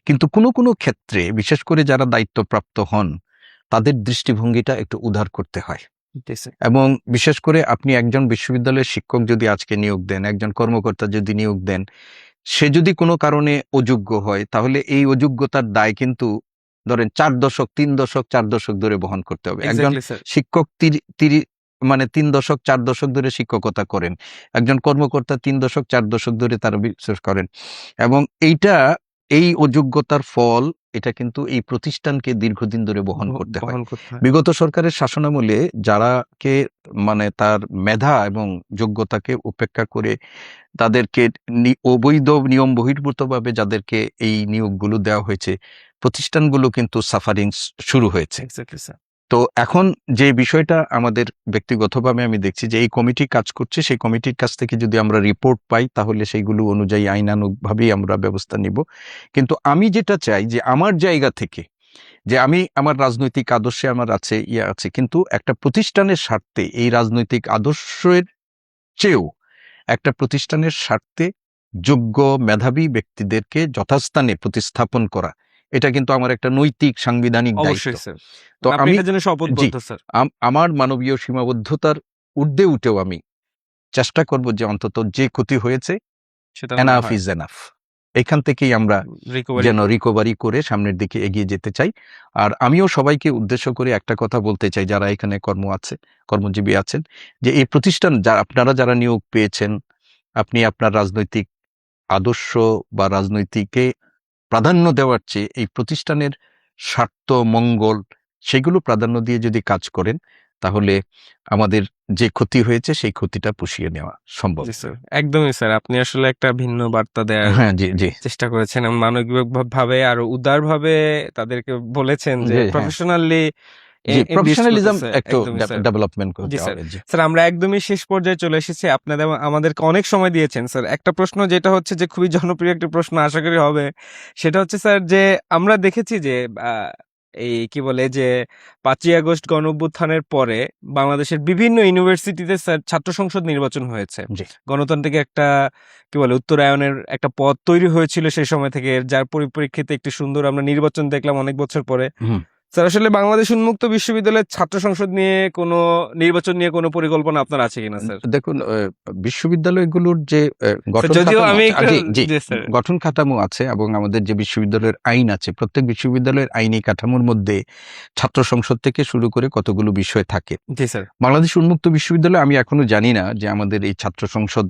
কিন্তু কোনো কোনো ক্ষেত্রে বিশেষ করে যারা দায়িত্বপ্রাপ্ত হন তাদের দৃষ্টিভঙ্গিটা একটু উদার করতে হয় এবং বিশেষ করে আপনি একজন বিশ্ববিদ্যালয়ের শিক্ষক যদি আজকে নিয়োগ দেন, একজন কর্মকর্তা যদি নিয়োগ দেন, সে যদি কোনো কারণে অযোগ্য হয় তাহলে এই অযোগ্যতার দায় কিন্তু ধরেন 4 দশক 3 দশক 4 দশক ধরে বহন করতে হবে। একজন শিক্ষক মানে 3 দশক 4 দশক ধরে শিক্ষকতা করেন, একজন কর্মকর্তা 3 দশক 4 দশক ধরে তারা বিশ্বাস করেন, এবং এই অযোগ্যতার ফল এটা কিন্তু এই প্রতিষ্ঠানকে দীর্ঘদিন ধরে বহন করতে হয়। বিগত সরকারের শাসনামলে যারাকে মানে তার মেধা এবং যোগ্যতাকে উপেক্ষা করে তাদেরকে অবৈধ নিয়ম বহির্ভূতভাবে যাদেরকে এই নিয়োগগুলো দেওয়া হয়েছে, প্রতিষ্ঠানগুলো কিন্তু সাফারিং শুরু হয়েছে। তো এখন যে বিষয়টা আমাদের ব্যক্তিগতভাবে আমি দেখছি যে এই কমিটি কাজ করছে, সেই কমিটির কাছ থেকে যদি আমরা রিপোর্ট পাই তাহলে সেইগুলো অনুযায়ী আইনানুগভাবেই আমরা ব্যবস্থা নিব। কিন্তু আমি যেটা চাই যে আমার জায়গা থেকে, যে আমি আমার রাজনৈতিক আদর্শে আমার আছে আছে, কিন্তু একটা প্রতিষ্ঠানের স্বার্থে এই রাজনৈতিক আদর্শের চেয়েও একটা প্রতিষ্ঠানের স্বার্থে যোগ্য মেধাবী ব্যক্তিদেরকে যথাস্থানে প্রতিস্থাপন করা, এটা কিন্তু আমার একটা নৈতিক সাংবিধানিক দায়িত্ব। তো আমি আমার মানবীয় সীমাবদ্ধতার ঊর্ধ্বে উঠেও আমি চেষ্টা করব যে অন্তত যে ক্ষতি হয়েছে এনাফ ইজ এনাফ, এখান থেকেই আমরা যেন রিকভারি করে সামনের দিকে এগিয়ে যেতে চাই। আর আমিও সবাইকে উদ্দেশ্য করে একটা কথা বলতে চাই, যারা এখানে কর্মজীবী আছেন, যে এই প্রতিষ্ঠান আপনারা যারা নিয়োগ পেয়েছেন, আপনি আপনার রাজনৈতিক আদর্শ বা রাজনৈতিকে প্রাধান্য দেওয়ার চেয়ে এই প্রতিষ্ঠানের স্বার্থ মঙ্গল সেগুলো প্রাধান্য দিয়ে যদি কাজ করেন, তাহলে আমাদের যে ক্ষতি হয়েছে সেই ক্ষতিটা পুষিয়ে নেওয়া সম্ভব। একদমই স্যার, আপনি আসলে একটা ভিন্ন বার্তা দেওয়ার চেষ্টা করেছেন, মানবিক ভাবে আর উদার ভাবে তাদেরকে বলেছেন যে প্রফেশনালি প্রফেশনালিজম একটু ডেভেলপমেন্ট করতে হবে। স্যার, আমরা একদমই শেষ পর্যায়ে চলে এসেছি, আপনাদের আমাদেরকে অনেক সময় দিয়েছেন স্যার। একটা প্রশ্ন যেটা হচ্ছে যে খুবই জনপ্রিয় একটা প্রশ্ন আশা করি হবে, সেটা হচ্ছে স্যার যে আমরা দেখেছি যে এই কি বলে যে 5ই আগস্ট গণঅভ্যুত্থানের পরে বাংলাদেশের বিভিন্ন ইউনিভার্সিটিতে স্যার ছাত্র সংসদ নির্বাচন হয়েছে। গণতান্ত্রিক একটা কি বলে উত্তরায়নের একটা পথ তৈরি হয়েছিল সেই সময় থেকে, যার পরিপ্রেক্ষিতে একটি সুন্দর আমরা নির্বাচন দেখলাম অনেক বছর পরে। স্যার, আসলে বাংলাদেশ উন্মুক্ত বিশ্ববিদ্যালয়ের ছাত্র সংসদ নিয়ে কোনো নির্বাচন নিয়ে কোনো পরিকল্পনা আপনার আছে কিনা স্যার? দেখুন, বিশ্ববিদ্যালয়গুলোর যে গঠন কাঠামো আছে এবং আমাদের যে বিশ্ববিদ্যালয়ের আইন আছে, প্রত্যেক বিশ্ববিদ্যালয়ের আইনি কাঠামোর মধ্যে ছাত্র সংসদ থেকে শুরু করে কতগুলো বিষয় থাকে। জি স্যার। বাংলাদেশ উন্মুক্ত বিশ্ববিদ্যালয় আমি এখনো জানি না যে আমাদের এই ছাত্র সংসদ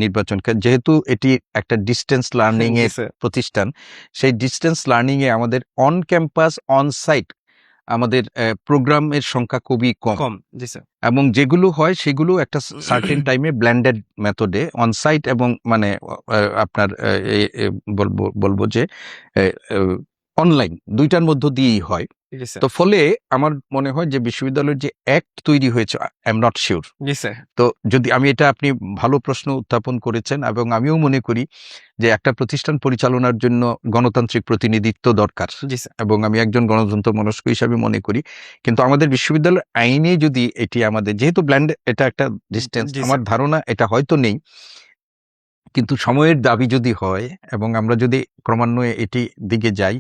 নির্বাচনকে, যেহেতু এটি একটা ডিস্টেন্স লার্নিং এর প্রতিষ্ঠান, সেই ডিস্টেন্স লার্নিং এ আমাদের অন ক্যাম্পাস অন সাইট আমাদের প্রোগ্রামের সংখ্যা খুবই কম। জি স্যার। এবং যেগুলো হয় সেগুলো একটা সার্টেন টাইমে ব্লেন্ডেড মেথডে অন সাইট এবং মানে আপনার বলবো যে অনলাইন দুইটার মধ্য দিয়েই হয়। তো ফলে আমার মনে হয় যে বিশ্ববিদ্যালয়ের যে অ্যাক্ট তৈরি হয়েছে, আই এম নট শিওর। তো যদি আমি এটা, আপনি ভালো প্রশ্ন উত্থাপন করেছেন, এবং আমিও মনে করি যে একটা প্রতিষ্ঠান পরিচালনার জন্য গণতান্ত্রিক প্রতিনিধিত্ব দরকার, এবং আমি একজন গণতন্ত্র মনস্ক হিসাবে মনে করি। কিন্তু আমাদের বিশ্ববিদ্যালয়ের আইনে যদি এটি আমাদের, যেহেতু ব্ল্যান্ড এটা একটা ডিস্টেন্স, আমার ধারণা এটা হয়তো নেই, কিন্তু সময়ের দাবি যদি হয় এবং আমরা যদি ক্রমান্বয়ে এটি দিকে যাই,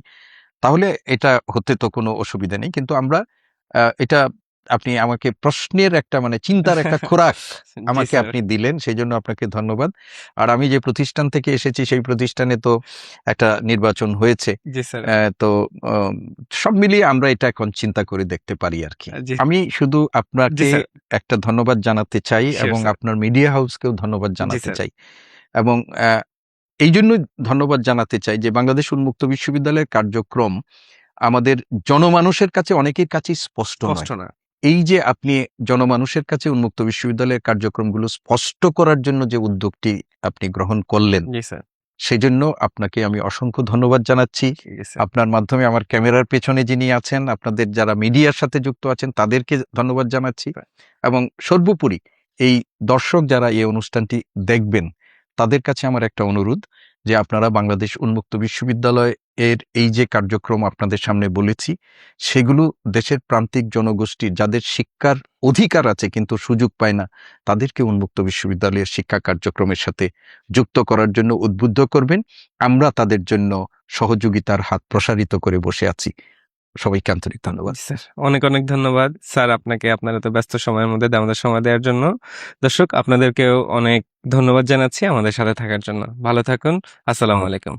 তাহলে এটা হতে তো কোনো অসুবিধা নেই। কিন্তু আমরা এটা, আপনি আমাকে প্রশ্নের একটা মানে চিন্তার একটা খোরাক আমাকে আপনি দিলেন, সেই জন্য আপনাকে ধন্যবাদ। আর আমি যে প্রতিষ্ঠান থেকে এসেছি সেই প্রতিষ্ঠানে তো একটা নির্বাচন হয়েছে, তো সব মিলিয়ে আমরা এটা এখন চিন্তা করে দেখতে পারি আর কি। আমি শুধু আপনাকে একটা ধন্যবাদ জানাতে চাই এবং আপনার মিডিয়া হাউসকেও ধন্যবাদ জানাতে চাই, এবং এই জন্য ধন্যবাদ জানাতে চাই যে বাংলাদেশ উন্মুক্ত বিশ্ববিদ্যালয়ের কার্যক্রম আমাদের জনমানুষের কাছে অনেকের কাছে স্পষ্ট নয়। এই যে আপনি জনমানুষের কাছে উন্মুক্ত বিশ্ববিদ্যালয়ের কার্যক্রমগুলো স্পষ্ট করার জন্য যে উদ্যোগটি আপনি গ্রহণ করলেন, সেই জন্য আপনাকে আমি অসংখ্য ধন্যবাদ জানাচ্ছি। আপনার মাধ্যমে আমার ক্যামেরার পেছনে যিনি আছেন, আপনাদের যারা মিডিয়ার সাথে যুক্ত আছেন তাদেরকে ধন্যবাদ জানাচ্ছি, এবং সর্বোপরি এই দর্শক যারা এই অনুষ্ঠানটি দেখবেন তাদের কাছে আমার একটা অনুরোধ যে আপনারা বাংলাদেশ উন্মুক্ত বিশ্ববিদ্যালয় এর এই যে কার্যক্রম আপনাদের সামনে বলেছি, সেগুলো দেশের প্রান্তিক জনগোষ্ঠীর যাদের শিক্ষার অধিকার আছে কিন্তু সুযোগ পায় না, তাদেরকে উন্মুক্ত বিশ্ববিদ্যালয়ের শিক্ষা কার্যক্রমের সাথে যুক্ত করার জন্য উদ্বুদ্ধ করবেন। আমরা তাদের জন্য সহযোগিতার হাত প্রসারিত করে বসে আছি। সবাইকে আন্তরিক ধন্যবাদ স্যার। অনেক অনেক ধন্যবাদ স্যার আপনাকে, আপনার এত ব্যস্ত সময়ের মধ্যে আমাদের সময় দেওয়ার জন্য। দর্শক, আপনাদেরকেও অনেক ধন্যবাদ জানাচ্ছি আমাদের সাথে থাকার জন্য। ভালো থাকুন। আসসালামু আলাইকুম।